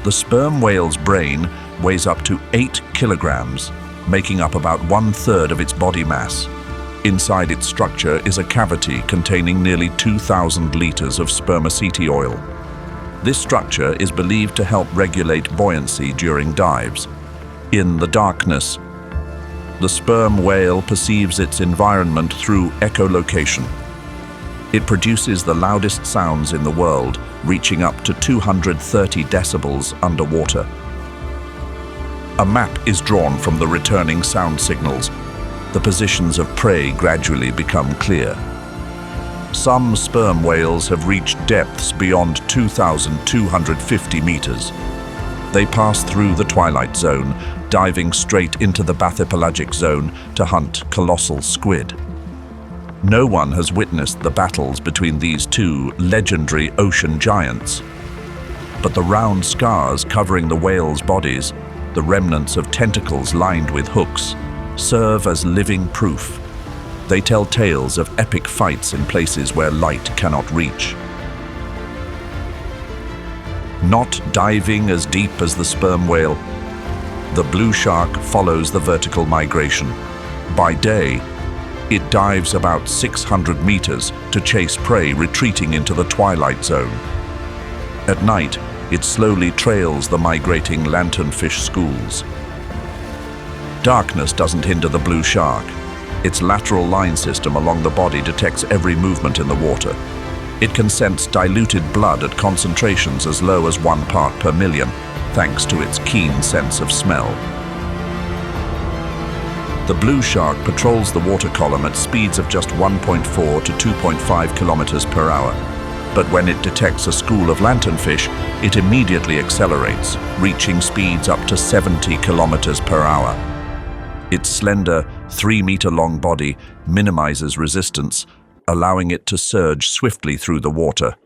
The sperm whale's brain weighs up to 8 kilograms, making up about 1/3 of its body mass. Inside its structure is a cavity containing nearly 2,000 liters of spermaceti oil. This structure is believed to help regulate buoyancy during dives. In the darkness, the sperm whale perceives its environment through echolocation. It produces the loudest sounds in the world, reaching up to 230 decibels underwater. A map is drawn from the returning sound signals. The positions of prey gradually become clear. Some sperm whales have reached depths beyond 2,250 meters. They pass through the Twilight Zone, diving straight into the bathypelagic zone to hunt colossal squid. No one has witnessed the battles between these two legendary ocean giants. But the round scars covering the whales' bodies, the remnants of tentacles lined with hooks, serve as living proof. They tell tales of epic fights in places where light cannot reach. Not diving as deep as the sperm whale, the blue shark follows the vertical migration. By day, it dives about 600 meters to chase prey retreating into the Twilight Zone. At night, it slowly trails the migrating lanternfish schools. Darkness doesn't hinder the blue shark. Its lateral line system along the body detects every movement in the water. It can sense diluted blood at concentrations as low as 1 part per million, thanks to its keen sense of smell. The blue shark patrols the water column at speeds of just 1.4 to 2.5 kilometers per hour. But when it detects a school of lanternfish, it immediately accelerates, reaching speeds up to 70 kilometers per hour. Its slender, 3-meter-long body minimizes resistance, allowing it to surge swiftly through the water.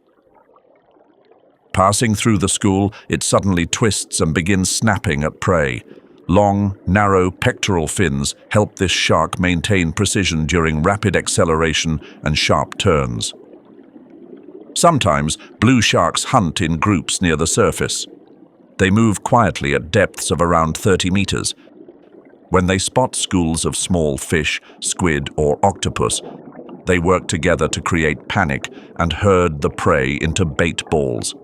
Passing through the school, it suddenly twists and begins snapping at prey. Long, narrow pectoral fins help this shark maintain precision during rapid acceleration and sharp turns. Sometimes, blue sharks hunt in groups near the surface. They move quietly at depths of around 30 meters. When they spot schools of small fish, squid, or octopus, they work together to create panic and herd the prey into bait balls.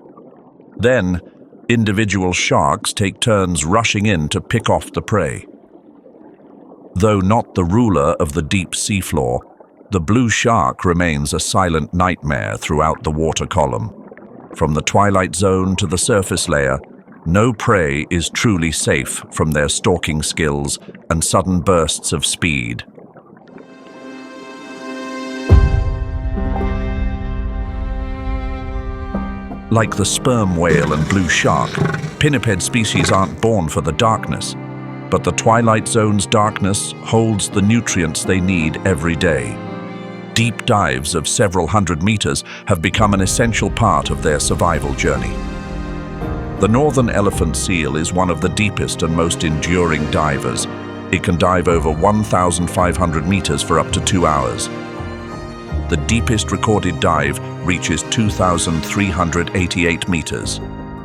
Then, individual sharks take turns rushing in to pick off the prey. Though not the ruler of the deep seafloor, the blue shark remains a silent nightmare throughout the water column. From the Twilight Zone to the surface layer, no prey is truly safe from their stalking skills and sudden bursts of speed. Like the sperm whale and blue shark, pinniped species aren't born for the darkness, but the Twilight Zone's darkness holds the nutrients they need every day. Deep dives of several hundred meters have become an essential part of their survival journey. The northern elephant seal is one of the deepest and most enduring divers. It can dive over 1,500 meters for up to 2 hours. The deepest recorded dive reaches 2,388 meters.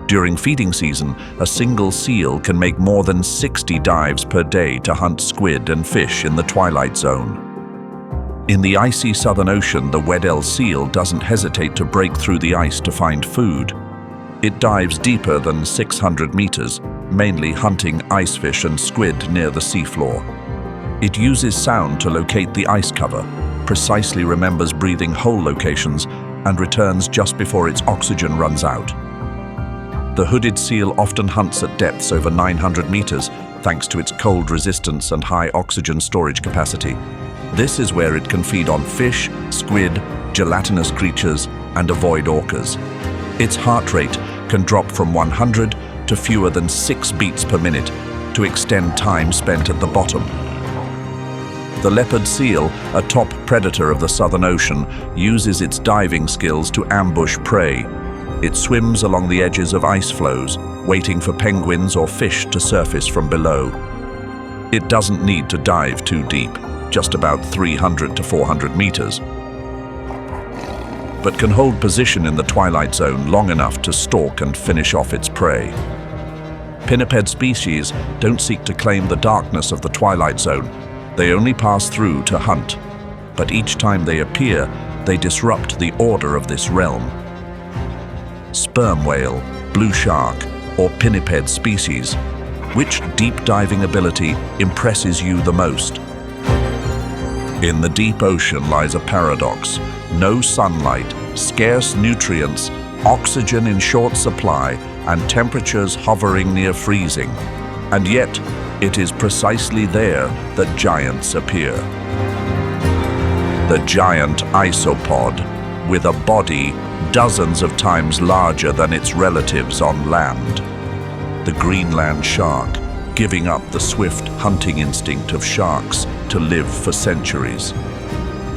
During feeding season, a single seal can make more than 60 dives per day to hunt squid and fish in the Twilight Zone. In the icy Southern Ocean, the Weddell seal doesn't hesitate to break through the ice to find food. It dives deeper than 600 meters, mainly hunting icefish and squid near the seafloor. It uses sound to locate the ice cover, precisely remembers breathing hole locations, and returns just before its oxygen runs out. The hooded seal often hunts at depths over 900 meters, thanks to its cold resistance and high oxygen storage capacity. This is where it can feed on fish, squid, gelatinous creatures, and avoid orcas. Its heart rate can drop from 100 to fewer than 6 beats per minute to extend time spent at the bottom. The leopard seal, a top predator of the Southern Ocean, uses its diving skills to ambush prey. It swims along the edges of ice floes, waiting for penguins or fish to surface from below. It doesn't need to dive too deep, just about 300 to 400 meters, but can hold position in the Twilight Zone long enough to stalk and finish off its prey. Pinniped species don't seek to claim the darkness of the Twilight Zone. They only pass through to hunt, but each time they appear, they disrupt the order of this realm. Sperm whale, blue shark, or pinniped species, which deep diving ability impresses you the most? In the deep ocean lies a paradox. No sunlight, scarce nutrients, oxygen in short supply, and temperatures hovering near freezing. And yet, it is precisely there that giants appear. The giant isopod, with a body dozens of times larger than its relatives on land. The Greenland shark, giving up the swift hunting instinct of sharks to live for centuries.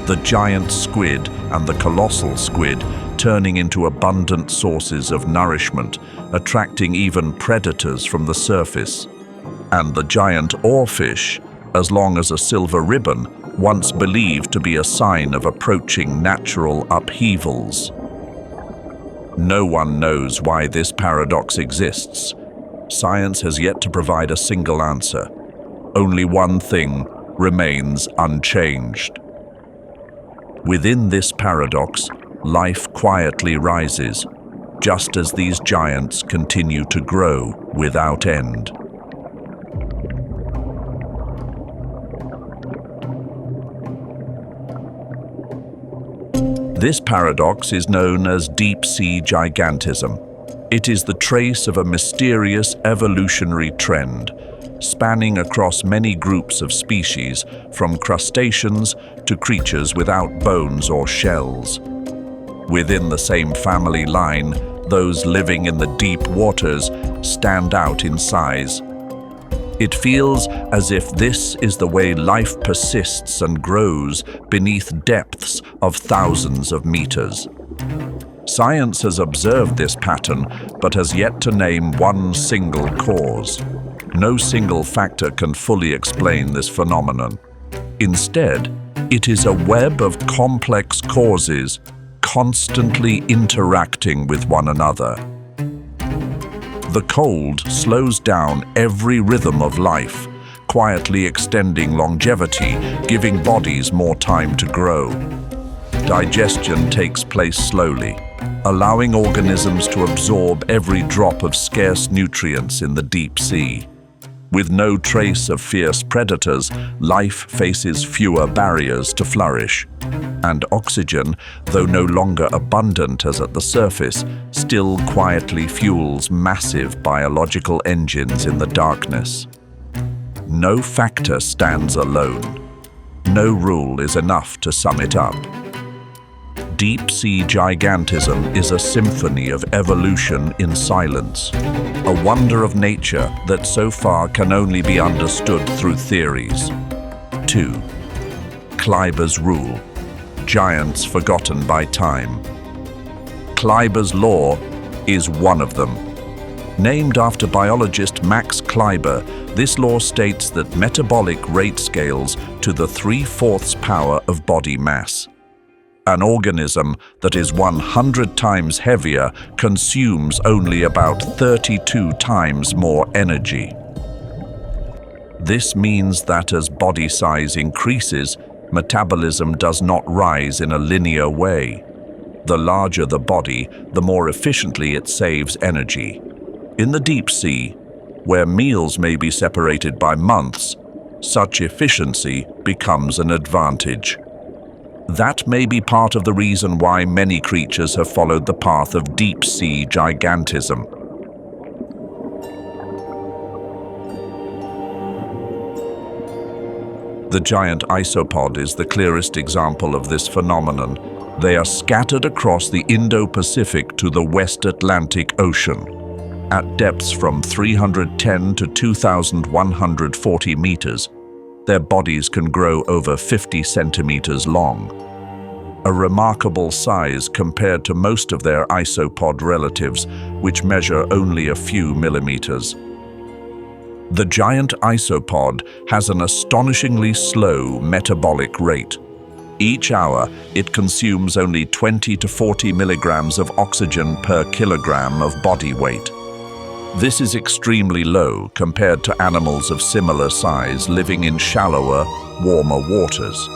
The giant squid and the colossal squid turning into abundant sources of nourishment, attracting even predators from the surface. And the giant oarfish, as long as a silver ribbon, once believed to be a sign of approaching natural upheavals. No one knows why this paradox exists. Science has yet to provide a single answer. Only one thing remains unchanged. Within this paradox, life quietly rises, just as these giants continue to grow without end. This paradox is known as deep-sea gigantism. It is the trace of a mysterious evolutionary trend, spanning across many groups of species, from crustaceans to creatures without bones or shells. Within the same family line, those living in the deep waters stand out in size. It feels as if this is the way life persists and grows beneath depths of thousands of meters. Science has observed this pattern, but has yet to name one single cause. No single factor can fully explain this phenomenon. Instead, it is a web of complex causes constantly interacting with one another. The cold slows down every rhythm of life, quietly extending longevity, giving bodies more time to grow. Digestion takes place slowly, allowing organisms to absorb every drop of scarce nutrients in the deep sea. With no trace of fierce predators, life faces fewer barriers to flourish. And oxygen, though no longer abundant as at the surface, still quietly fuels massive biological engines in the darkness. No factor stands alone. No rule is enough to sum it up. Deep-sea gigantism is a symphony of evolution in silence, a wonder of nature that so far can only be understood through theories. 2. Kleiber's rule. Giants forgotten by time. Kleiber's law is one of them. Named after biologist Max Kleiber, this law states that metabolic rate scales to the 3/4 power of body mass. An organism that is 100 times heavier consumes only about 32 times more energy. This means that as body size increases, metabolism does not rise in a linear way. The larger the body, the more efficiently it saves energy. In the deep sea, where meals may be separated by months, such efficiency becomes an advantage. That may be part of the reason why many creatures have followed the path of deep-sea gigantism. The giant isopod is the clearest example of this phenomenon. They are scattered across the Indo-Pacific to the West Atlantic Ocean, at depths from 310 to 2,140 meters. Their bodies can grow over 50 centimeters long, a remarkable size compared to most of their isopod relatives, which measure only a few millimeters. The giant isopod has an astonishingly slow metabolic rate. Each hour, it consumes only 20 to 40 milligrams of oxygen per kilogram of body weight. This is extremely low compared to animals of similar size living in shallower, warmer waters.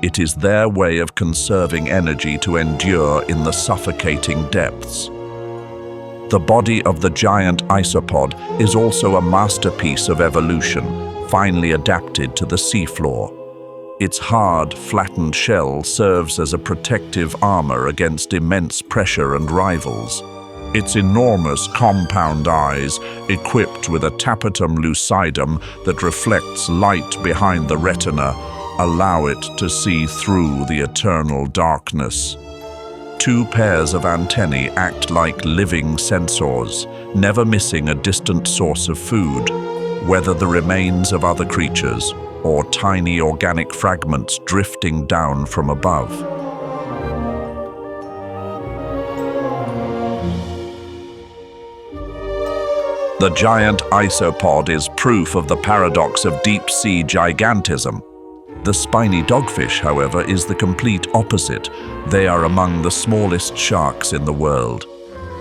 It is their way of conserving energy to endure in the suffocating depths. The body of the giant isopod is also a masterpiece of evolution, finely adapted to the seafloor. Its hard, flattened shell serves as a protective armor against immense pressure and rivals. Its enormous compound eyes, equipped with a tapetum lucidum that reflects light behind the retina, allow it to see through the eternal darkness. Two pairs of antennae act like living sensors, never missing a distant source of food, whether the remains of other creatures or tiny organic fragments drifting down from above. The giant isopod is proof of the paradox of deep-sea gigantism. The spiny dogfish, however, is the complete opposite. They are among the smallest sharks in the world.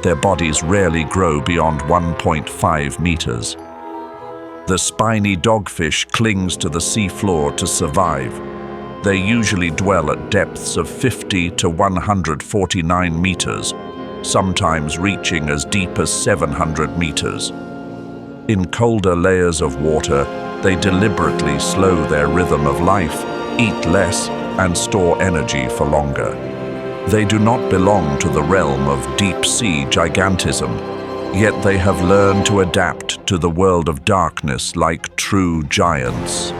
Their bodies rarely grow beyond 1.5 meters. The spiny dogfish clings to the seafloor to survive. They usually dwell at depths of 50 to 149 meters, sometimes reaching as deep as 700 meters. In colder layers of water, they deliberately slow their rhythm of life, eat less, and store energy for longer. They do not belong to the realm of deep-sea gigantism, yet they have learned to adapt to the world of darkness like true giants.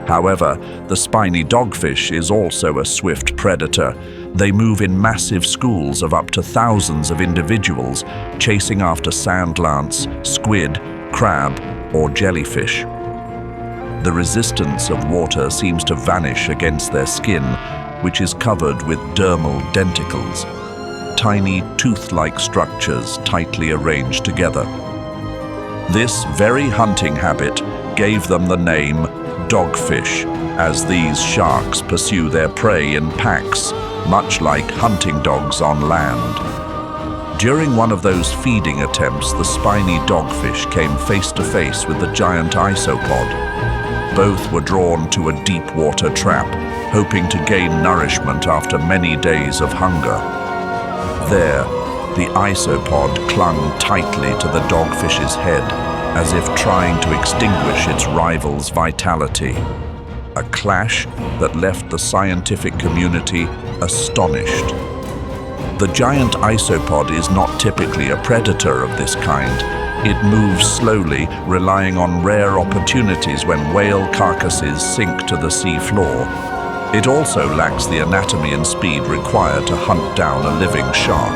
However, the spiny dogfish is also a swift predator. They move in massive schools of up to thousands of individuals, chasing after sand lance, squid, crab, or jellyfish. The resistance of water seems to vanish against their skin, which is covered with dermal denticles, tiny tooth-like structures tightly arranged together. This very hunting habit gave them the name dogfish, as these sharks pursue their prey in packs, much like hunting dogs on land. During one of those feeding attempts, the spiny dogfish came face to face with the giant isopod. Both were drawn to a deep water trap, hoping to gain nourishment after many days of hunger. There, the isopod clung tightly to the dogfish's head, as if trying to extinguish its rival's vitality. A clash that left the scientific community astonished. The giant isopod is not typically a predator of this kind. It moves slowly, relying on rare opportunities when whale carcasses sink to the sea floor. It also lacks the anatomy and speed required to hunt down a living shark,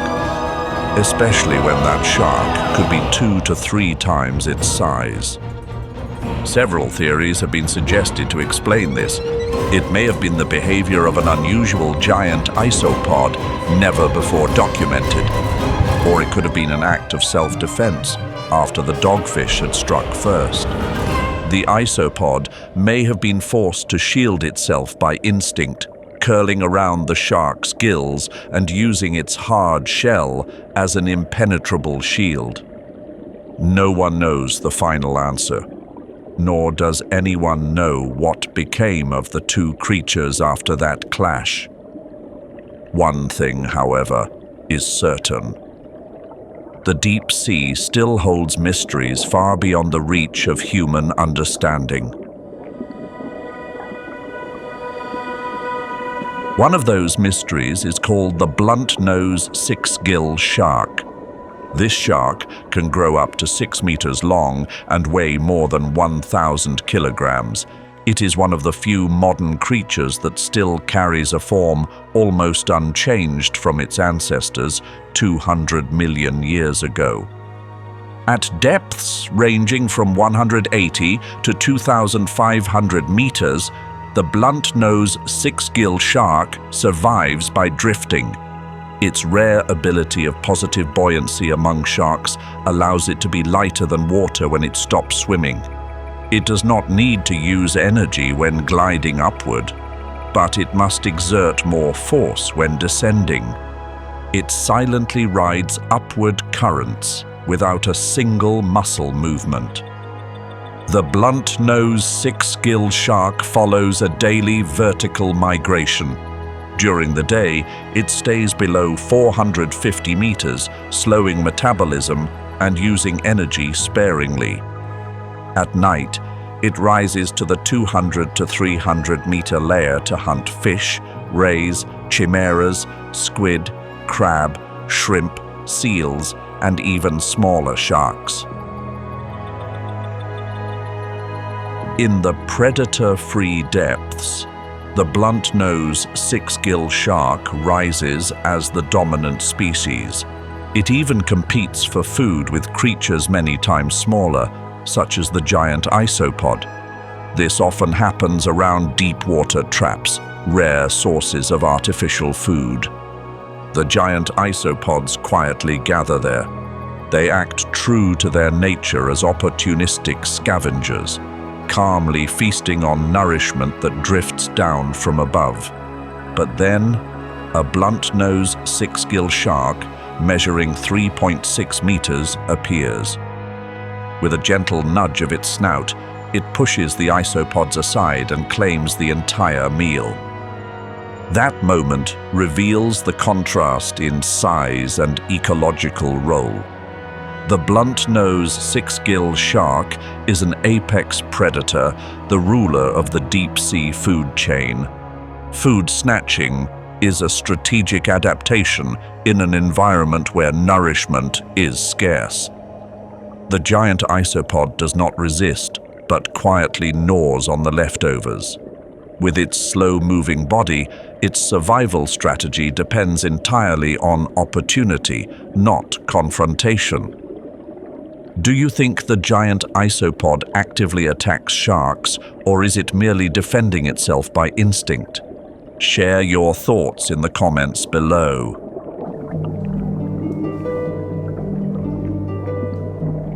especially when that shark could be 2 to 3 times its size. Several theories have been suggested to explain this. It may have been the behavior of an unusual giant isopod never before documented, or it could have been an act of self-defense after the dogfish had struck first. The isopod may have been forced to shield itself by instinct, curling around the shark's gills and using its hard shell as an impenetrable shield. No one knows the final answer, nor does anyone know what became of the two creatures after that clash. One thing, however, is certain. The deep sea still holds mysteries far beyond the reach of human understanding. One of those mysteries is called the blunt-nose six-gill shark. This shark can grow up to 6 meters long and weigh more than 1,000 kilograms. It is one of the few modern creatures that still carries a form almost unchanged from its ancestors 200 million years ago. At depths ranging from 180 to 2,500 meters, the blunt-nose six-gill shark survives by drifting. Its rare ability of positive buoyancy among sharks allows it to be lighter than water when it stops swimming. It does not need to use energy when gliding upward, but it must exert more force when descending. It silently rides upward currents without a single muscle movement. The blunt-nose six-gill shark follows a daily vertical migration. During the day, it stays below 450 meters, slowing metabolism and using energy sparingly. At night, it rises to the 200 to 300 meter layer to hunt fish, rays, chimeras, squid, crab, shrimp, seals, and even smaller sharks. In the predator-free depths, the blunt-nose six-gill shark rises as the dominant species. It even competes for food with creatures many times smaller, such as the giant isopod. This often happens around deep-water traps, rare sources of artificial food. The giant isopods quietly gather there. They act true to their nature as opportunistic scavengers, calmly feasting on nourishment that drifts down from above. But then, a blunt-nose six-gill shark measuring 3.6 meters appears. With a gentle nudge of its snout, it pushes the isopods aside and claims the entire meal. That moment reveals the contrast in size and ecological role. The blunt-nose six-gill shark is an apex predator, the ruler of the deep-sea food chain. Food snatching is a strategic adaptation in an environment where nourishment is scarce. The giant isopod does not resist, but quietly gnaws on the leftovers. With its slow-moving body, its survival strategy depends entirely on opportunity, not confrontation. Do you think the giant isopod actively attacks sharks, or is it merely defending itself by instinct? Share your thoughts in the comments below.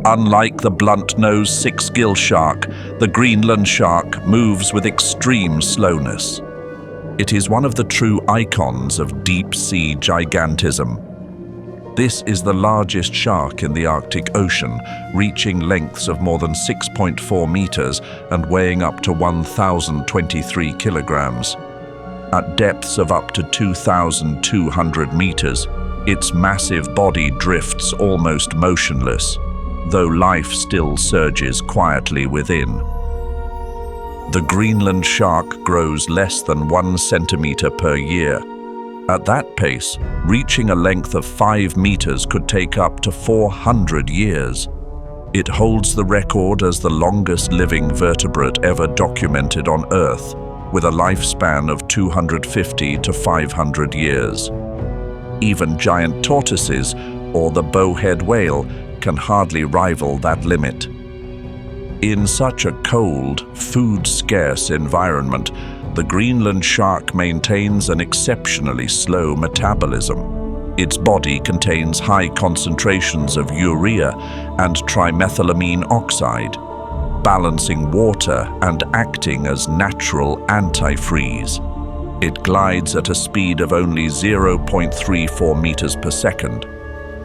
Unlike the blunt-nose six-gill shark, the Greenland shark moves with extreme slowness. It is one of the true icons of deep-sea gigantism. This is the largest shark in the Arctic Ocean, reaching lengths of more than 6.4 meters and weighing up to 1,023 kilograms. At depths of up to 2,200 meters, its massive body drifts almost motionless. though life still surges quietly within. The Greenland shark grows less than 1 centimeter per year. At that pace, reaching a length of 5 meters could take up to 400 years. It holds the record as the longest living vertebrate ever documented on Earth, with a lifespan of 250 to 500 years. Even giant tortoises, or the bowhead whale, can hardly rival that limit. In such a cold, food-scarce environment, the Greenland shark maintains an exceptionally slow metabolism. Its body contains high concentrations of urea and trimethylamine oxide, balancing water and acting as natural antifreeze. It glides at a speed of only 0.34 meters per second.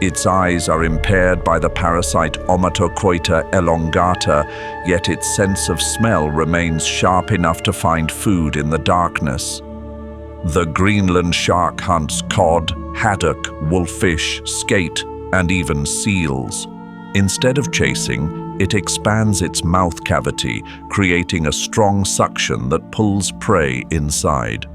Its eyes are impaired by the parasite Omatocoita elongata, yet its sense of smell remains sharp enough to find food in the darkness. The Greenland shark hunts cod, haddock, wolffish, skate, and even seals. Instead of chasing, it expands its mouth cavity, creating a strong suction that pulls prey inside.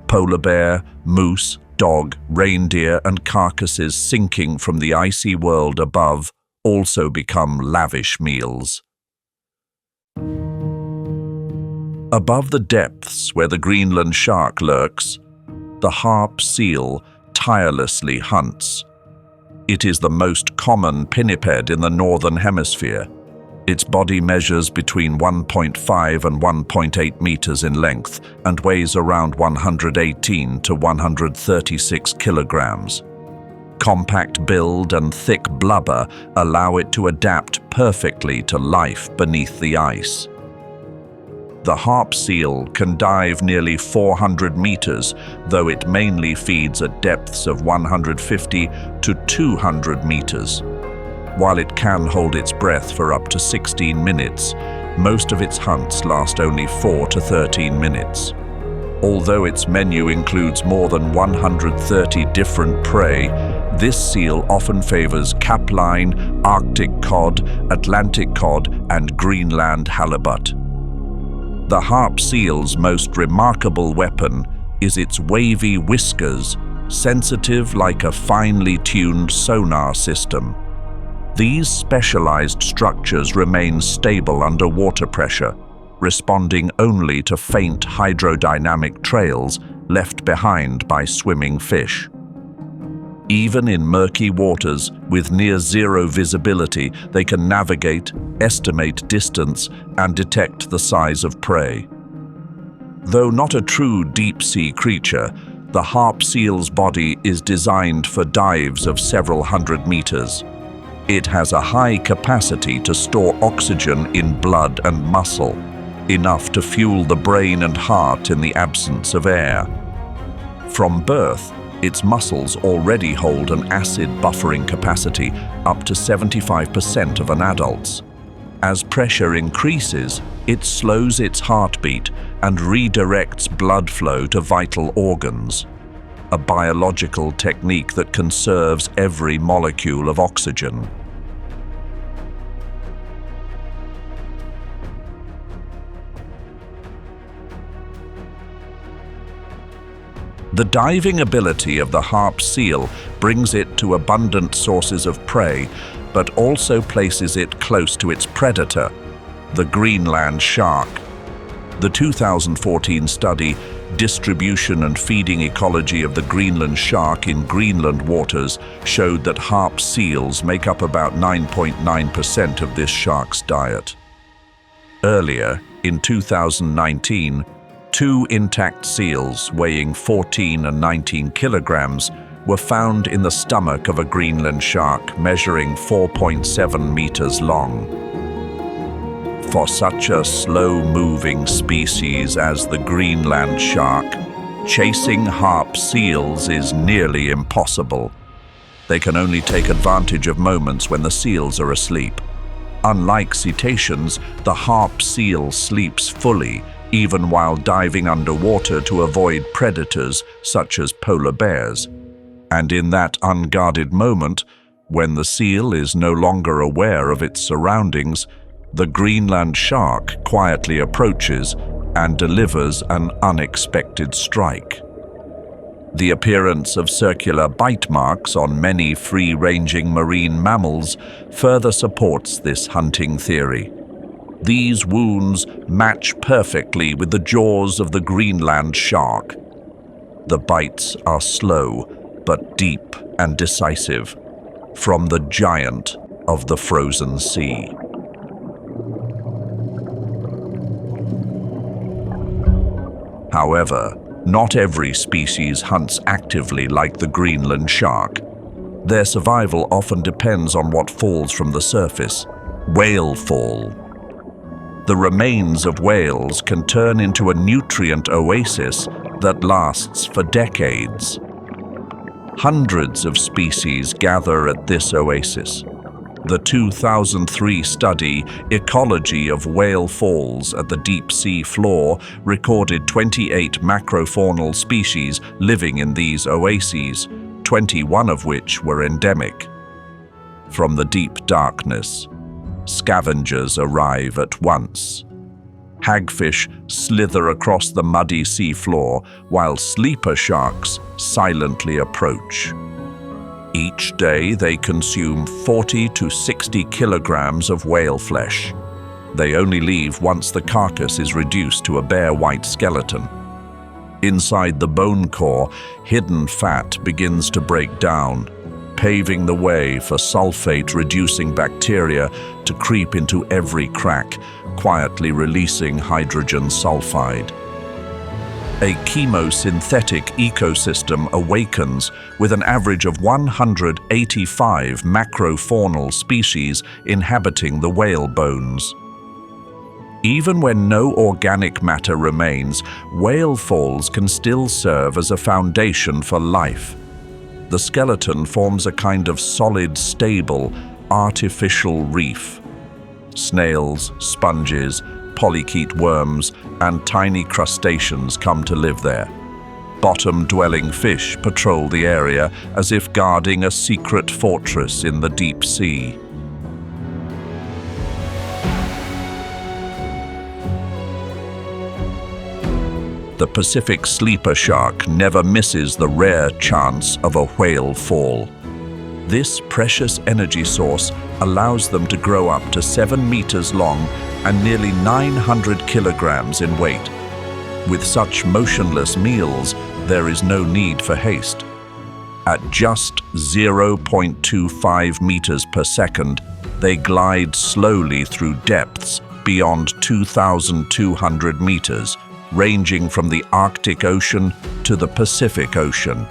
Polar bear, moose, dog, reindeer, and carcasses sinking from the icy world above also become lavish meals. Above the depths where the Greenland shark lurks, the harp seal tirelessly hunts. It is the most common pinniped in the northern hemisphere. Its body measures between 1.5 and 1.8 meters in length and weighs around 118 to 136 kilograms. Compact build and thick blubber allow it to adapt perfectly to life beneath the ice. The harp seal can dive nearly 400 meters, though it mainly feeds at depths of 150 to 200 meters. While it can hold its breath for up to 16 minutes, most of its hunts last only 4 to 13 minutes. Although its menu includes more than 130 different prey, this seal often favors capline, Arctic cod, Atlantic cod, and Greenland halibut. The harp seal's most remarkable weapon is its wavy whiskers, sensitive like a finely tuned sonar system. These specialized structures remain stable under water pressure, responding only to faint hydrodynamic trails left behind by swimming fish. Even in murky waters with near-zero visibility, they can navigate, estimate distance, and detect the size of prey. Though not a true deep-sea creature, the harp seal's body is designed for dives of several hundred meters. It has a high capacity to store oxygen in blood and muscle, enough to fuel the brain and heart in the absence of air. From birth, its muscles already hold an acid buffering capacity up to 75% of an adult's. As pressure increases, it slows its heartbeat and redirects blood flow to vital organs, a biological technique that conserves every molecule of oxygen. The diving ability of the harp seal brings it to abundant sources of prey, but also places it close to its predator, the Greenland shark. The 2014 study, Distribution and Feeding Ecology of the Greenland Shark in Greenland Waters, showed that harp seals make up about 9.9% of this shark's diet. Earlier, in 2019, 2 intact seals weighing 14 and 19 kilograms were found in the stomach of a Greenland shark measuring 4.7 meters long. For such a slow-moving species as the Greenland shark, chasing harp seals is nearly impossible. They can only take advantage of moments when the seals are asleep. Unlike cetaceans, the harp seal sleeps fully, even while diving underwater to avoid predators such as polar bears. And in that unguarded moment, When the seal is no longer aware of its surroundings, the Greenland shark quietly approaches and delivers an unexpected strike. The appearance of circular bite marks on many free-ranging marine mammals further supports this hunting theory. These wounds match perfectly with the jaws of the Greenland shark. The bites are slow, but deep and decisive, from the giant of the frozen sea. However, not every species hunts actively like the Greenland shark. Their survival often depends on what falls from the surface. Whale fall. The remains of whales can turn into a nutrient oasis that lasts for decades. Hundreds of species gather at this oasis. The 2003 study, Ecology of Whale Falls at the Deep Sea Floor, recorded 28 macrofaunal species living in these oases, 21 of which were endemic. From the deep darkness, scavengers arrive at once. Hagfish slither across the muddy seafloor, while sleeper sharks silently approach. Each day they consume 40 to 60 kilograms of whale flesh. They only leave once the carcass is reduced to a bare white skeleton. Inside the bone core, hidden fat begins to break down, paving the way for sulfate-reducing bacteria to creep into every crack, quietly releasing hydrogen sulfide. A chemosynthetic ecosystem awakens with an average of 185 macrofaunal species inhabiting the whale bones. Even when no organic matter remains, whale falls can still serve as a foundation for life. The skeleton forms a kind of solid, stable, artificial reef. Snails, sponges, polychaete worms, and tiny crustaceans come to live there. Bottom-dwelling fish patrol the area as if guarding a secret fortress in the deep sea. The Pacific sleeper shark never misses the rare chance of a whale fall. This precious energy source allows them to grow up to 7 meters long and nearly 900 kilograms in weight. With such motionless meals, there is no need for haste. At just 0.25 meters per second, they glide slowly through depths beyond 2,200 meters, ranging from the Arctic Ocean to the Pacific Ocean.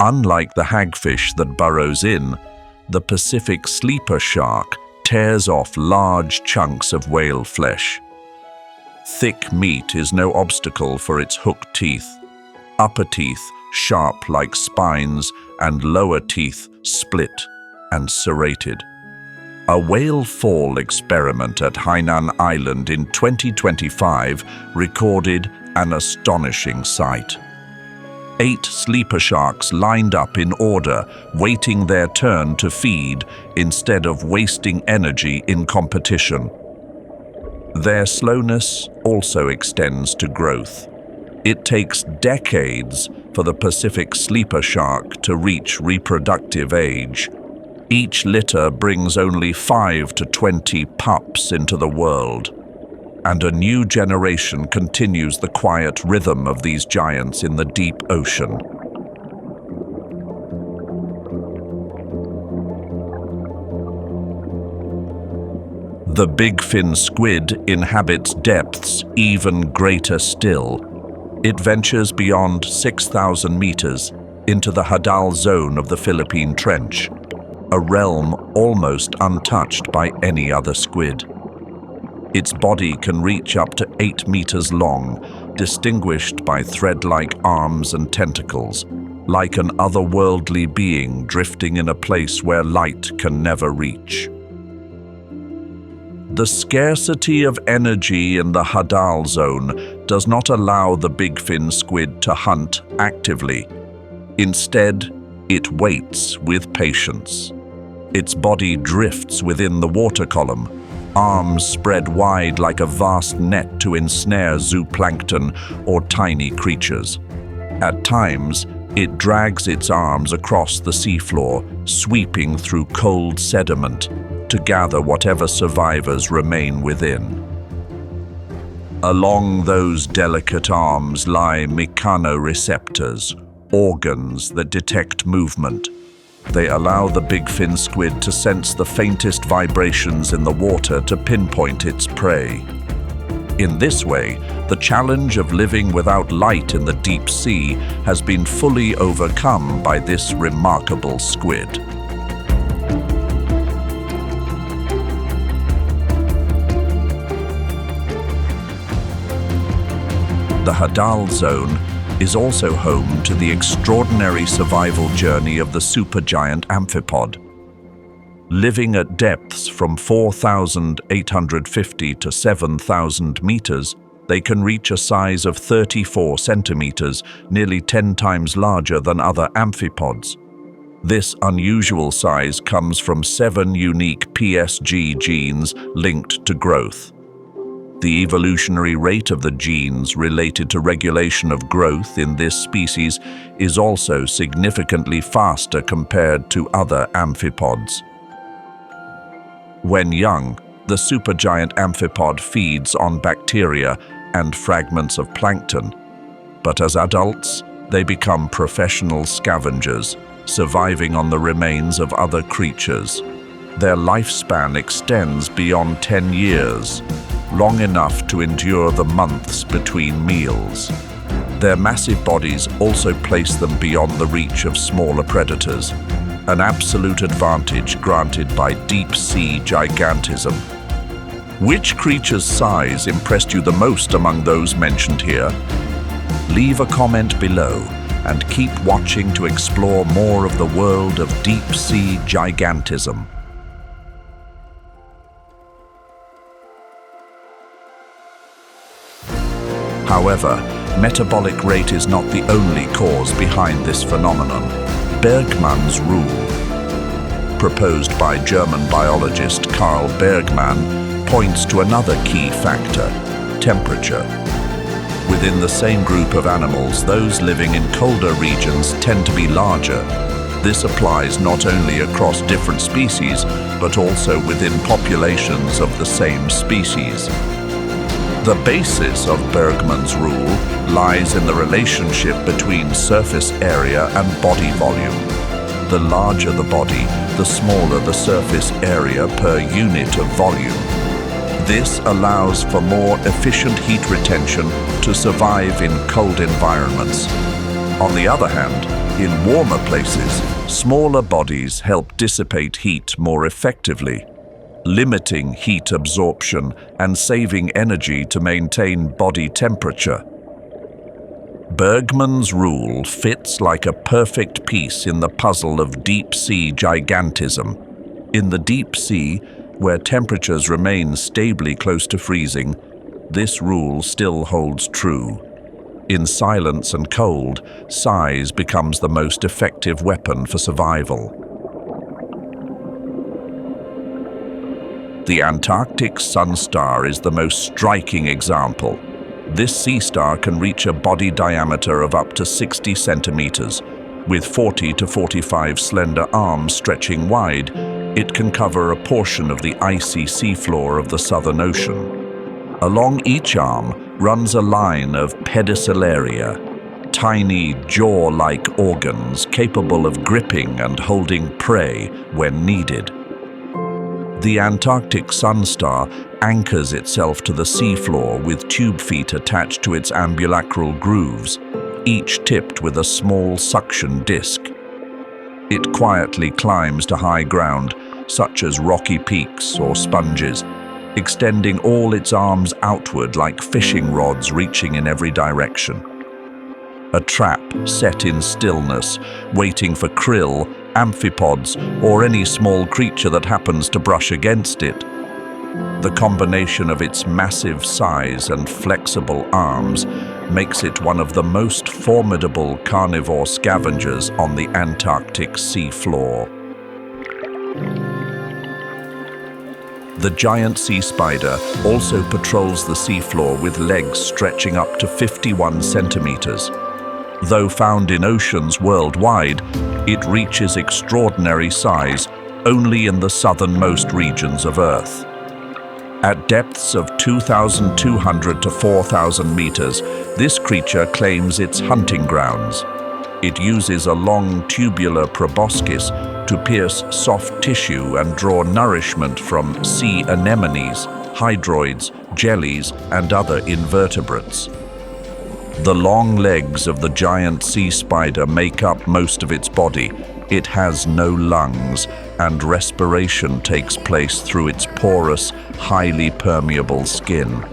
Unlike the hagfish that burrows in, the Pacific sleeper shark tears off large chunks of whale flesh. Thick meat is no obstacle for its hooked teeth. Upper teeth sharp like spines and lower teeth split and serrated. A whale fall experiment at Hainan Island in 2025 recorded an astonishing sight. 8 sleeper sharks lined up in order, waiting their turn to feed instead of wasting energy in competition. Their slowness also extends to growth. It takes decades for the Pacific sleeper shark to reach reproductive age. Each litter brings only 5 to 20 pups into the world, and a new generation continues the quiet rhythm of these giants in the deep ocean. The bigfin squid inhabits depths even greater still. It ventures beyond 6,000 meters into the Hadal Zone of the Philippine Trench, a realm almost untouched by any other squid. Its body can reach up to 8 meters long, distinguished by thread-like arms and tentacles, like an otherworldly being drifting in a place where light can never reach. The scarcity of energy in the Hadal Zone does not allow the bigfin squid to hunt actively. Instead, It waits with patience. Its body drifts within the water column, arms spread wide like a vast net to ensnare zooplankton or tiny creatures. At times, it drags its arms across the seafloor, sweeping through cold sediment to gather whatever survivors remain within. Along those delicate arms lie mechanoreceptors, organs that detect movement. They allow the big fin squid to sense the faintest vibrations in the water to pinpoint its prey. In this way, the challenge of living without light in the deep sea has been fully overcome by this remarkable squid. The Hadal Zone is also home to the extraordinary survival journey of the supergiant amphipod. Living at depths from 4,850 to 7,000 meters, they can reach a size of 34 centimeters, nearly 10 times larger than other amphipods. This unusual size comes from 7 unique PSG genes linked to growth. The evolutionary rate of the genes related to regulation of growth in this species is also significantly faster compared to other amphipods. When young, the supergiant amphipod feeds on bacteria and fragments of plankton, but as adults, they become professional scavengers, surviving on the remains of other creatures. Their lifespan extends beyond 10 years, long enough to endure the months between meals. Their massive bodies also place them beyond the reach of smaller predators, an absolute advantage granted by deep-sea gigantism. Which creature's size impressed you the most among those mentioned here? Leave a comment below and keep watching to explore more of the world of deep-sea gigantism. However, metabolic rate is not the only cause behind this phenomenon. Bergmann's rule, proposed by German biologist Carl Bergmann, points to another key factor: temperature. Within the same group of animals, those living in colder regions tend to be larger. This applies not only across different species, but also within populations of the same species. The basis of Bergmann's rule lies in the relationship between surface area and body volume. The larger the body, the smaller the surface area per unit of volume. This allows for more efficient heat retention to survive in cold environments. On the other hand, in warmer places, smaller bodies help dissipate heat more effectively, limiting heat absorption and saving energy to maintain body temperature. Bergmann's rule fits like a perfect piece in the puzzle of deep-sea gigantism. In the deep sea, where temperatures remain stably close to freezing, this rule still holds true. In silence and cold, size becomes the most effective weapon for survival. The Antarctic sun star is the most striking example. This sea star can reach a body diameter of up to 60 centimeters. With 40 to 45 slender arms stretching wide, it can cover a portion of the icy seafloor of the Southern Ocean. Along each arm runs a line of pedicelaria, tiny jaw-like organs capable of gripping and holding prey when needed. The Antarctic sun star anchors itself to the seafloor with tube feet attached to its ambulacral grooves, each tipped with a small suction disc. It quietly climbs to high ground, such as rocky peaks or sponges, extending all its arms outward like fishing rods reaching in every direction. A trap set in stillness, waiting for krill, amphipods, or any small creature that happens to brush against it. The combination of its massive size and flexible arms makes it one of the most formidable carnivore scavengers on the Antarctic seafloor. The giant sea spider also patrols the seafloor with legs stretching up to 51 centimeters. Though found in oceans worldwide, it reaches extraordinary size only in the southernmost regions of Earth. At depths of 2,200 to 4,000 meters, this creature claims its hunting grounds. It uses a long tubular proboscis to pierce soft tissue and draw nourishment from sea anemones, hydroids, jellies, and other invertebrates. The long legs of the giant sea spider make up most of its body. It has no lungs, and respiration takes place through its porous, highly permeable skin.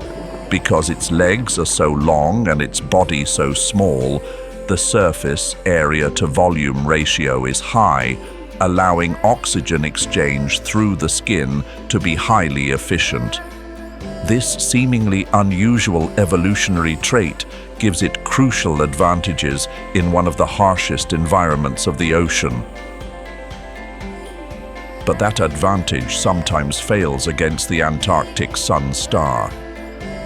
Because its legs are so long and its body so small, the surface area to volume ratio is high, allowing oxygen exchange through the skin to be highly efficient. This seemingly unusual evolutionary trait gives it crucial advantages in one of the harshest environments of the ocean. But that advantage sometimes fails against the Antarctic sun star.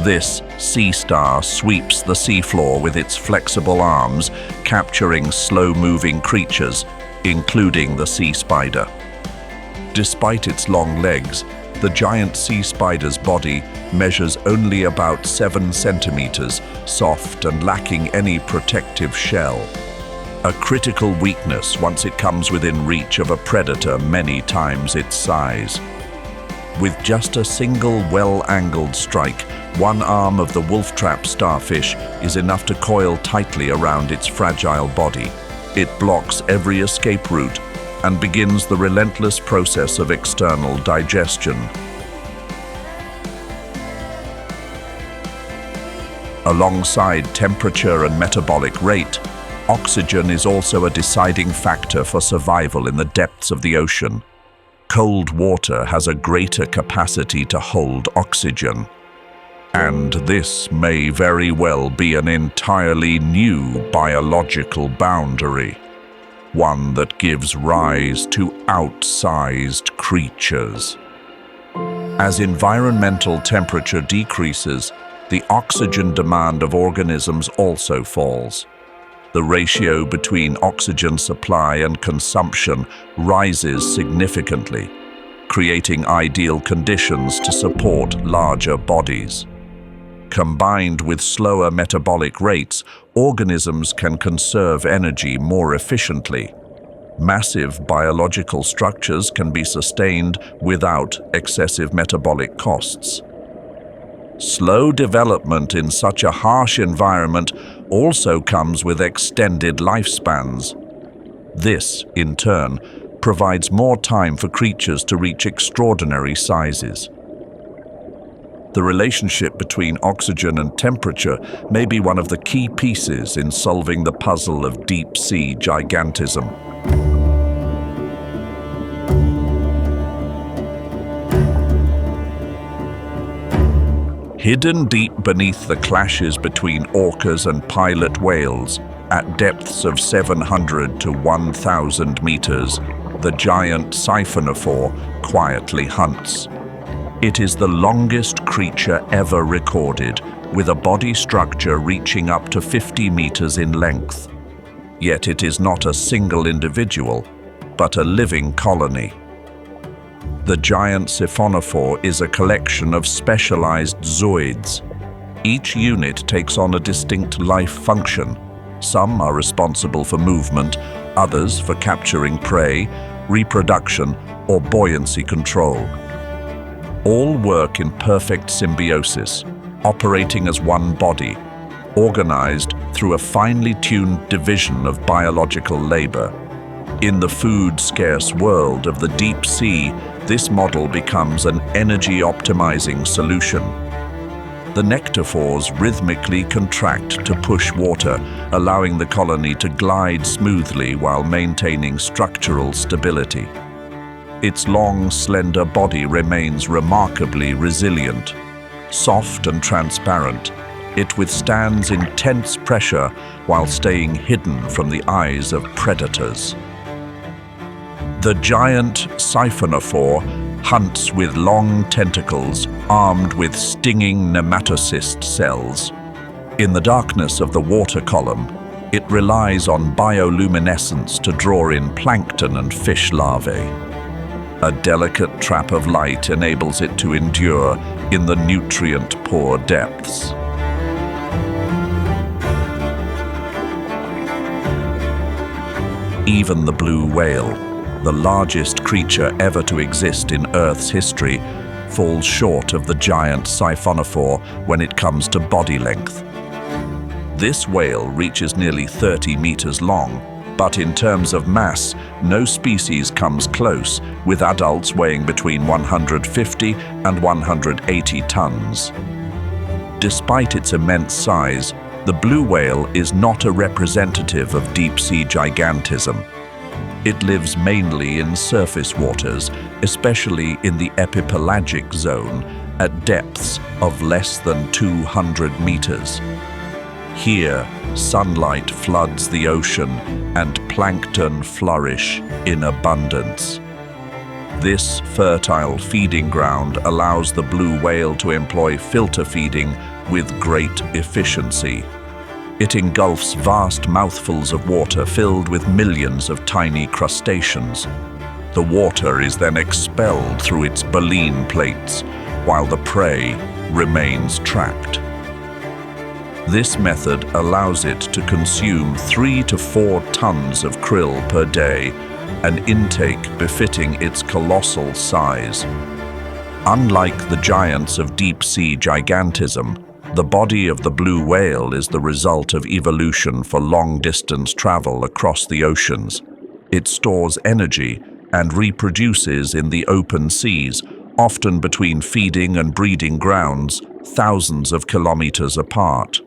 This sea star sweeps the seafloor with its flexible arms, capturing slow-moving creatures, including the sea spider. Despite its long legs, the giant sea spider's body measures only about 7 centimeters, soft and lacking any protective shell. A critical weakness once it comes within reach of a predator many times its size. With just a single well-angled strike, one arm of the wolf-trap starfish is enough to coil tightly around its fragile body. It blocks every escape route and begins the relentless process of external digestion. Alongside temperature and metabolic rate, oxygen is also a deciding factor for survival in the depths of the ocean. Cold water has a greater capacity to hold oxygen. And this may very well be an entirely new biological boundary, one that gives rise to outsized creatures. As environmental temperature decreases, the oxygen demand of organisms also falls. The ratio between oxygen supply and consumption rises significantly, creating ideal conditions to support larger bodies. Combined with slower metabolic rates, organisms can conserve energy more efficiently. Massive biological structures can be sustained without excessive metabolic costs. Slow development in such a harsh environment also comes with extended lifespans. This, in turn, provides more time for creatures to reach extraordinary sizes. The relationship between oxygen and temperature may be one of the key pieces in solving the puzzle of deep-sea gigantism. Hidden deep beneath the clashes between orcas and pilot whales, at depths of 700 to 1,000 meters, the giant siphonophore quietly hunts. It is the longest creature ever recorded, with a body structure reaching up to 50 meters in length. Yet it is not a single individual, but a living colony. The giant siphonophore is a collection of specialized zooids. Each unit takes on a distinct life function. Some are responsible for movement, others for capturing prey, reproduction, or buoyancy control. All work in perfect symbiosis, operating as one body, organized through a finely tuned division of biological labor. In the food-scarce world of the deep sea, this model becomes an energy-optimizing solution. The nectophores rhythmically contract to push water, allowing the colony to glide smoothly while maintaining structural stability. Its long, slender body remains remarkably resilient, soft and transparent, It withstands intense pressure while staying hidden from the eyes of predators. The giant siphonophore hunts with long tentacles armed with stinging nematocyst cells. In the darkness of the water column, it relies on bioluminescence to draw in plankton and fish larvae. A delicate trap of light enables it to endure in the nutrient-poor depths. Even the blue whale, the largest creature ever to exist in Earth's history, falls short of the giant siphonophore when it comes to body length. This whale reaches nearly 30 meters long, but in terms of mass, no species comes close, with adults weighing between 150 and 180 tons. Despite its immense size, the blue whale is not a representative of deep-sea gigantism. It lives mainly in surface waters, especially in the epipelagic zone, at depths of less than 200 meters. Here, sunlight floods the ocean and plankton flourish in abundance. This fertile feeding ground allows the blue whale to employ filter feeding with great efficiency. It engulfs vast mouthfuls of water filled with millions of tiny crustaceans. The water is then expelled through its baleen plates, while the prey remains trapped. This method allows it to consume 3 to 4 tons of krill per day, an intake befitting its colossal size. Unlike the giants of deep-sea gigantism, the body of the blue whale is the result of evolution for long-distance travel across the oceans. It stores energy and reproduces in the open seas, often between feeding and breeding grounds, thousands of kilometers apart.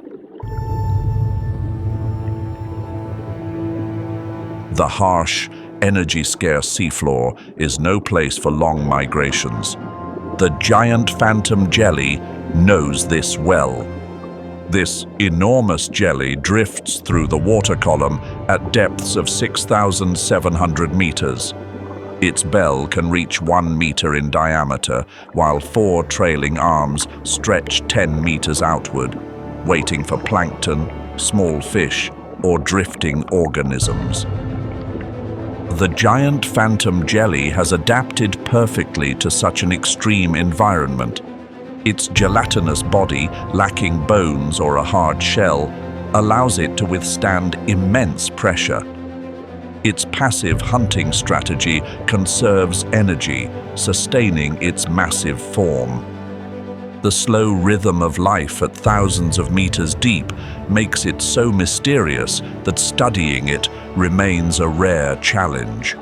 The harsh, energy-scarce seafloor is no place for long migrations. The giant phantom jelly knows this well. This enormous jelly drifts through the water column at depths of 6,700 meters. Its bell can reach 1 meter in diameter, while 4 trailing arms stretch 10 meters outward, waiting for plankton, small fish, or drifting organisms. The giant phantom jelly has adapted perfectly to such an extreme environment. Its gelatinous body, lacking bones or a hard shell, allows it to withstand immense pressure. Its passive hunting strategy conserves energy, sustaining its massive form. The slow rhythm of life at thousands of meters deep makes it so mysterious that studying it remains a rare challenge.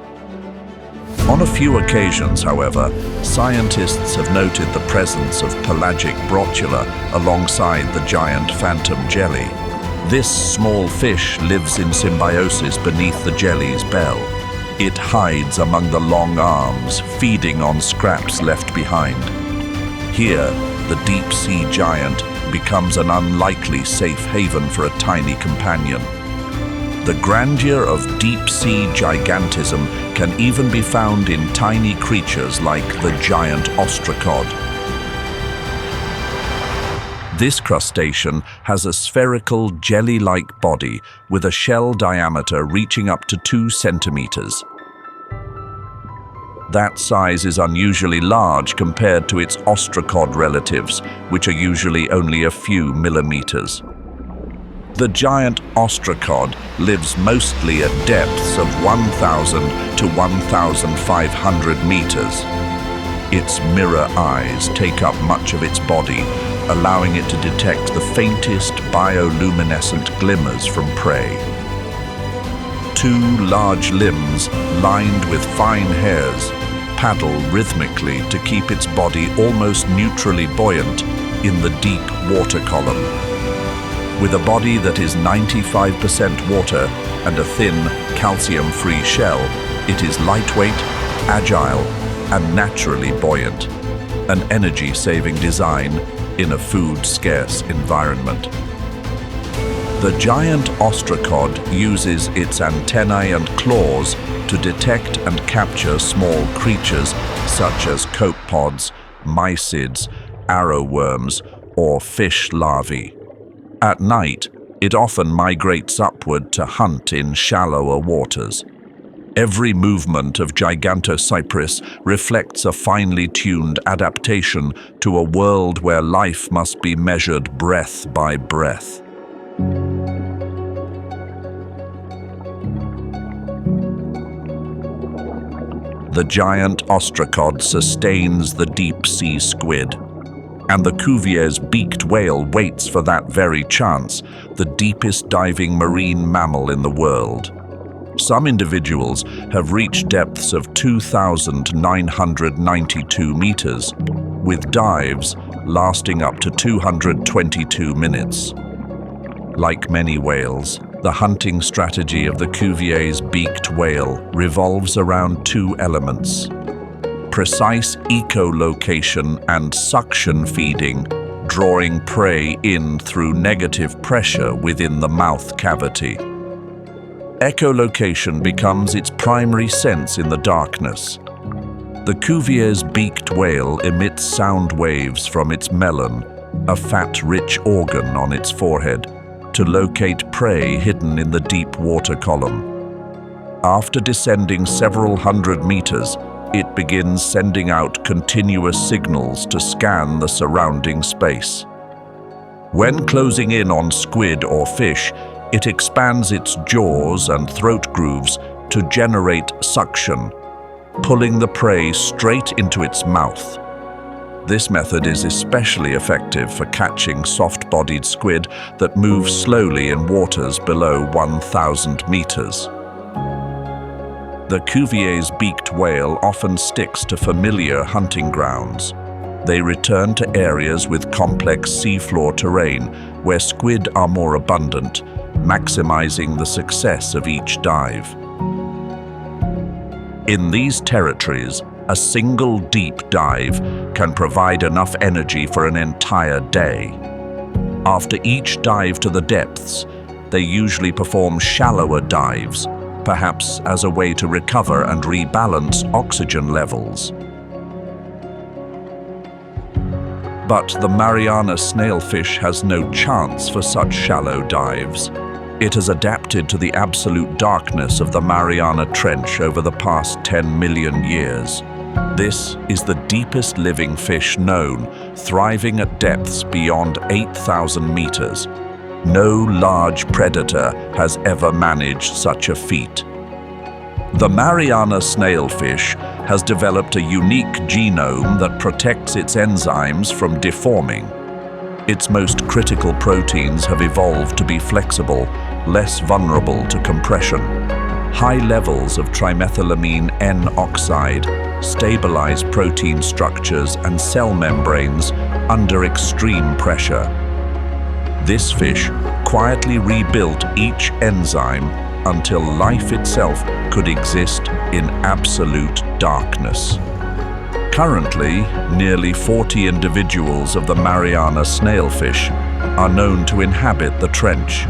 On a few occasions, however, scientists have noted the presence of pelagic brochula alongside the giant phantom jelly. This small fish lives in symbiosis beneath the jelly's bell. It hides among the long arms, feeding on scraps left behind. Here, the deep-sea giant becomes an unlikely safe haven for a tiny companion. The grandeur of deep-sea gigantism can even be found in tiny creatures like the giant ostracod. This crustacean has a spherical, jelly-like body with a shell diameter reaching up to 2 centimeters. That size is unusually large compared to its ostracod relatives, which are usually only a few millimeters. The giant ostracod lives mostly at depths of 1,000 to 1,500 meters. Its mirror eyes take up much of its body, allowing it to detect the faintest bioluminescent glimmers from prey. 2 large limbs, lined with fine hairs, paddle rhythmically to keep its body almost neutrally buoyant in the deep water column. With a body that is 95% water and a thin, calcium-free shell, it is lightweight, agile, and naturally buoyant. An energy-saving design in a food-scarce environment. The giant ostracod uses its antennae and claws to detect and capture small creatures such as copepods, mysids, arrowworms, or fish larvae. At night, it often migrates upward to hunt in shallower waters. Every movement of Gigantocyprus reflects a finely tuned adaptation to a world where life must be measured breath by breath. The giant ostracod sustains the deep-sea squid, and the Cuvier's beaked whale waits for that very chance, the deepest diving marine mammal in the world. Some individuals have reached depths of 2,992 meters, with dives lasting up to 222 minutes. Like many whales, the hunting strategy of the Cuvier's beaked whale revolves around two elements: precise echolocation and suction feeding, drawing prey in through negative pressure within the mouth cavity. Echolocation becomes its primary sense in the darkness. The Cuvier's beaked whale emits sound waves from its melon, a fat-rich organ on its forehead, to locate prey hidden in the deep water column. After descending several hundred meters, it begins sending out continuous signals to scan the surrounding space. When closing in on squid or fish, it expands its jaws and throat grooves to generate suction, pulling the prey straight into its mouth. This method is especially effective for catching soft-bodied squid that move slowly in waters below 1,000 meters. The Cuvier's beaked whale often sticks to familiar hunting grounds. They return to areas with complex seafloor terrain where squid are more abundant, maximizing the success of each dive. In these territories, a single deep dive can provide enough energy for an entire day. After each dive to the depths, they usually perform shallower dives, perhaps as a way to recover and rebalance oxygen levels. But the Mariana snailfish has no chance for such shallow dives. It has adapted to the absolute darkness of the Mariana Trench over the past 10 million years. This is the deepest living fish known, thriving at depths beyond 8,000 meters. No large predator has ever managed such a feat. The Mariana snailfish has developed a unique genome that protects its enzymes from deforming. Its most critical proteins have evolved to be flexible, less vulnerable to compression. High levels of trimethylamine N-oxide stabilize protein structures and cell membranes under extreme pressure. This fish quietly rebuilt each enzyme until life itself could exist in absolute darkness. Currently, nearly 40 individuals of the Mariana snailfish are known to inhabit the trench.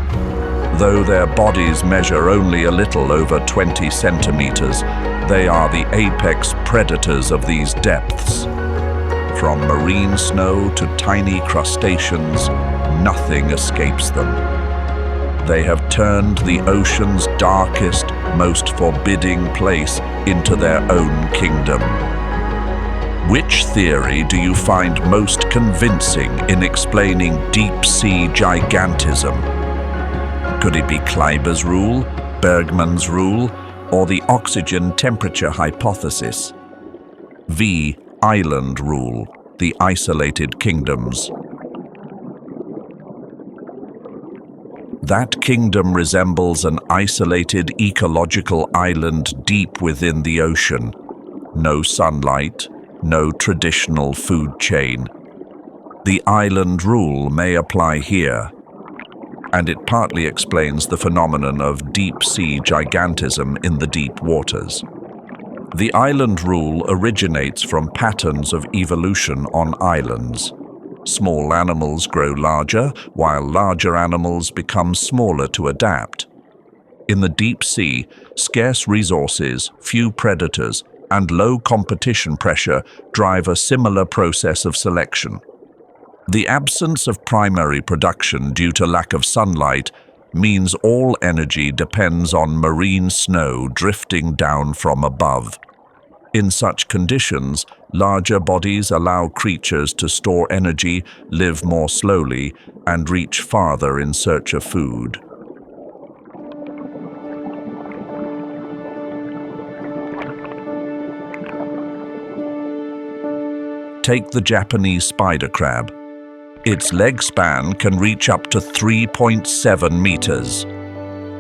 Though their bodies measure only a little over 20 centimeters, they are the apex predators of these depths. From marine snow to tiny crustaceans, nothing escapes them. They have turned the ocean's darkest, most forbidding place into their own kingdom. Which theory do you find most convincing in explaining deep-sea gigantism? Could it be Kleiber's rule, Bergmann's rule, or the oxygen temperature hypothesis? V. Island rule, the isolated kingdoms. That kingdom resembles an isolated ecological island deep within the ocean. No sunlight, no traditional food chain. The island rule may apply here, and it partly explains the phenomenon of deep-sea gigantism in the deep waters. The island rule originates from patterns of evolution on islands. Small animals grow larger, while larger animals become smaller to adapt. In the deep sea, scarce resources, few predators, and low competition pressure drive a similar process of selection. The absence of primary production due to lack of sunlight means all energy depends on marine snow drifting down from above. In such conditions, larger bodies allow creatures to store energy, live more slowly, and reach farther in search of food. Take the Japanese spider crab. Its leg span can reach up to 3.7 meters.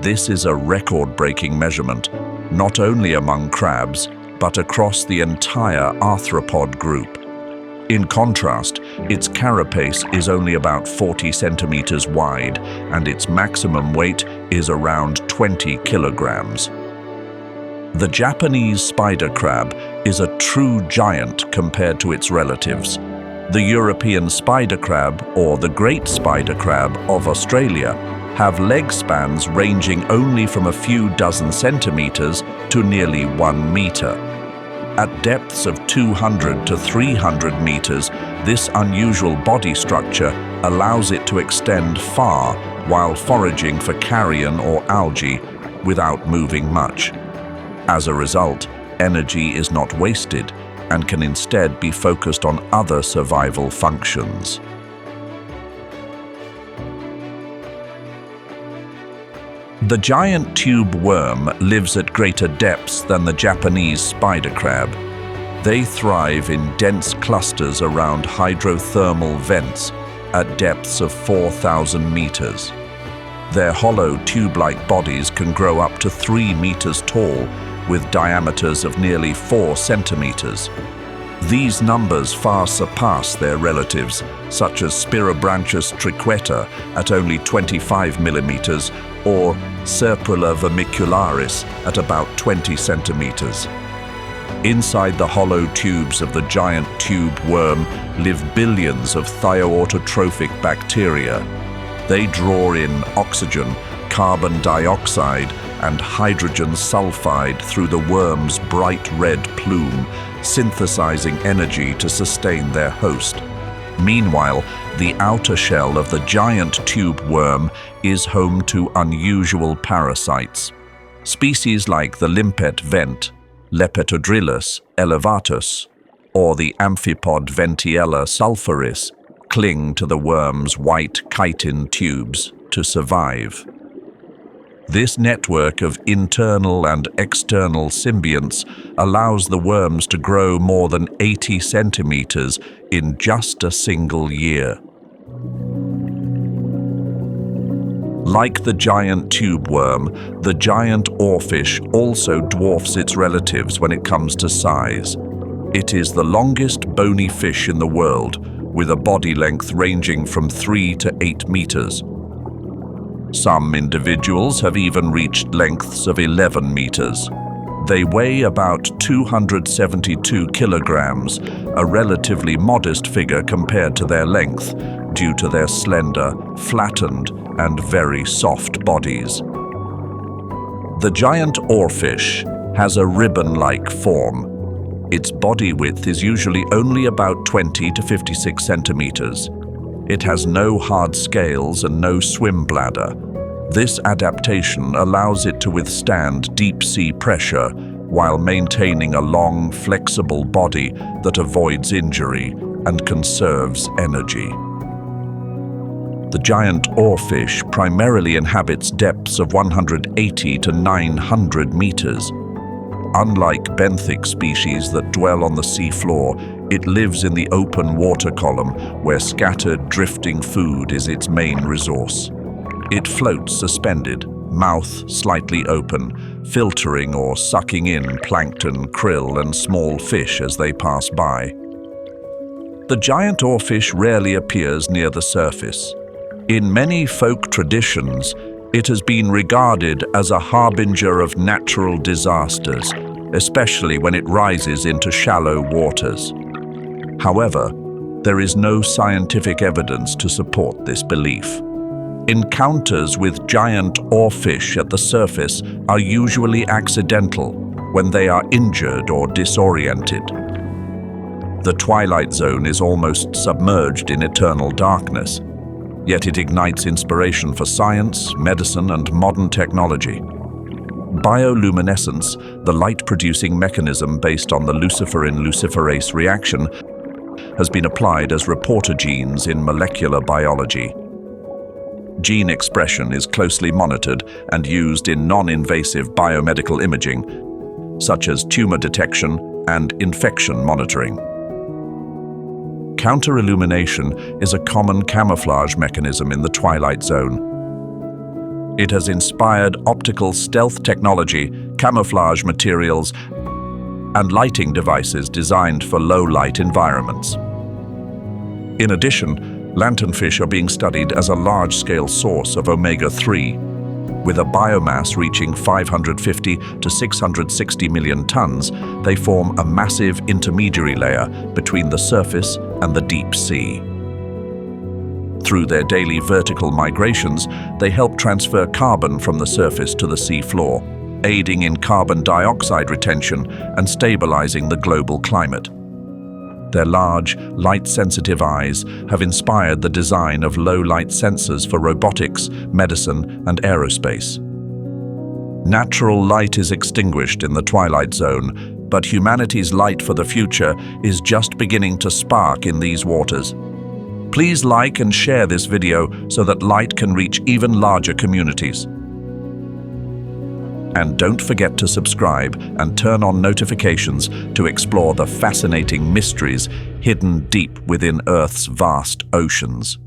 This is a record-breaking measurement, not only among crabs, but across the entire arthropod group. In contrast, its carapace is only about 40 centimeters wide, and its maximum weight is around 20 kilograms. The Japanese spider crab is a true giant compared to its relatives. The European spider crab, or the great spider crab of Australia, have leg spans ranging only from a few dozen centimeters to nearly 1 meter. At depths of 200 to 300 meters, this unusual body structure allows it to extend far while foraging for carrion or algae without moving much. As a result, energy is not wasted and can instead be focused on other survival functions. The giant tube worm lives at greater depths than the Japanese spider crab. They thrive in dense clusters around hydrothermal vents at depths of 4,000 meters. Their hollow tube-like bodies can grow up to 3 meters tall, with diameters of nearly 4 centimeters. These numbers far surpass their relatives, such as Spirobranchus triqueta at only 25 millimeters or Serpula vermicularis at about 20 centimeters. Inside the hollow tubes of the giant tube worm live billions of thioautotrophic bacteria. They draw in oxygen, carbon dioxide, and hydrogen sulfide through the worm's bright red plume, synthesizing energy to sustain their host. Meanwhile, the outer shell of the giant tube worm is home to unusual parasites. Species like the limpet vent, Lepetodrillus elevatus, or the amphipod Ventiella sulphuris cling to the worm's white chitin tubes to survive. This network of internal and external symbionts allows the worms to grow more than 80 centimeters in just a single year. Like the giant tube worm, the giant oarfish also dwarfs its relatives when it comes to size. It is the longest bony fish in the world, with a body length ranging from 3 to 8 meters. Some individuals have even reached lengths of 11 meters. They weigh about 272 kilograms, a relatively modest figure compared to their length, due to their slender, flattened, and very soft bodies. The giant oarfish has a ribbon-like form. Its body width is usually only about 20 to 56 centimeters. It has no hard scales and no swim bladder. This adaptation allows it to withstand deep-sea pressure while maintaining a long, flexible body that avoids injury and conserves energy. The giant oarfish primarily inhabits depths of 180 to 900 meters. Unlike benthic species that dwell on the seafloor, it lives in the open water column where scattered, drifting food is its main resource. It floats suspended, mouth slightly open, filtering or sucking in plankton, krill, and small fish as they pass by. The giant oarfish rarely appears near the surface. In many folk traditions, it has been regarded as a harbinger of natural disasters, especially when it rises into shallow waters. However, there is no scientific evidence to support this belief. Encounters with giant oarfish at the surface are usually accidental when they are injured or disoriented. The Twilight Zone is almost submerged in eternal darkness, yet it ignites inspiration for science, medicine, and modern technology. Bioluminescence, the light-producing mechanism based on the luciferin-luciferase reaction, has been applied as reporter genes in molecular biology. Gene expression is closely monitored and used in non-invasive biomedical imaging, such as tumor detection and infection monitoring. Counter-illumination is a common camouflage mechanism in the Twilight Zone. It has inspired optical stealth technology, camouflage materials, and lighting devices designed for low-light environments. In addition, lanternfish are being studied as a large-scale source of omega-3, with a biomass reaching 550 to 660 million tons. They form a massive intermediary layer between the surface and the deep sea. Through their daily vertical migrations, they help transfer carbon from the surface to the sea floor, aiding in carbon dioxide retention and stabilizing the global climate. Their large, light-sensitive eyes have inspired the design of low-light sensors for robotics, medicine, and aerospace. Natural light is extinguished in the Twilight Zone, but humanity's light for the future is just beginning to spark in these waters. Please like and share this video so that light can reach even larger communities. And don't forget to subscribe and turn on notifications to explore the fascinating mysteries hidden deep within Earth's vast oceans.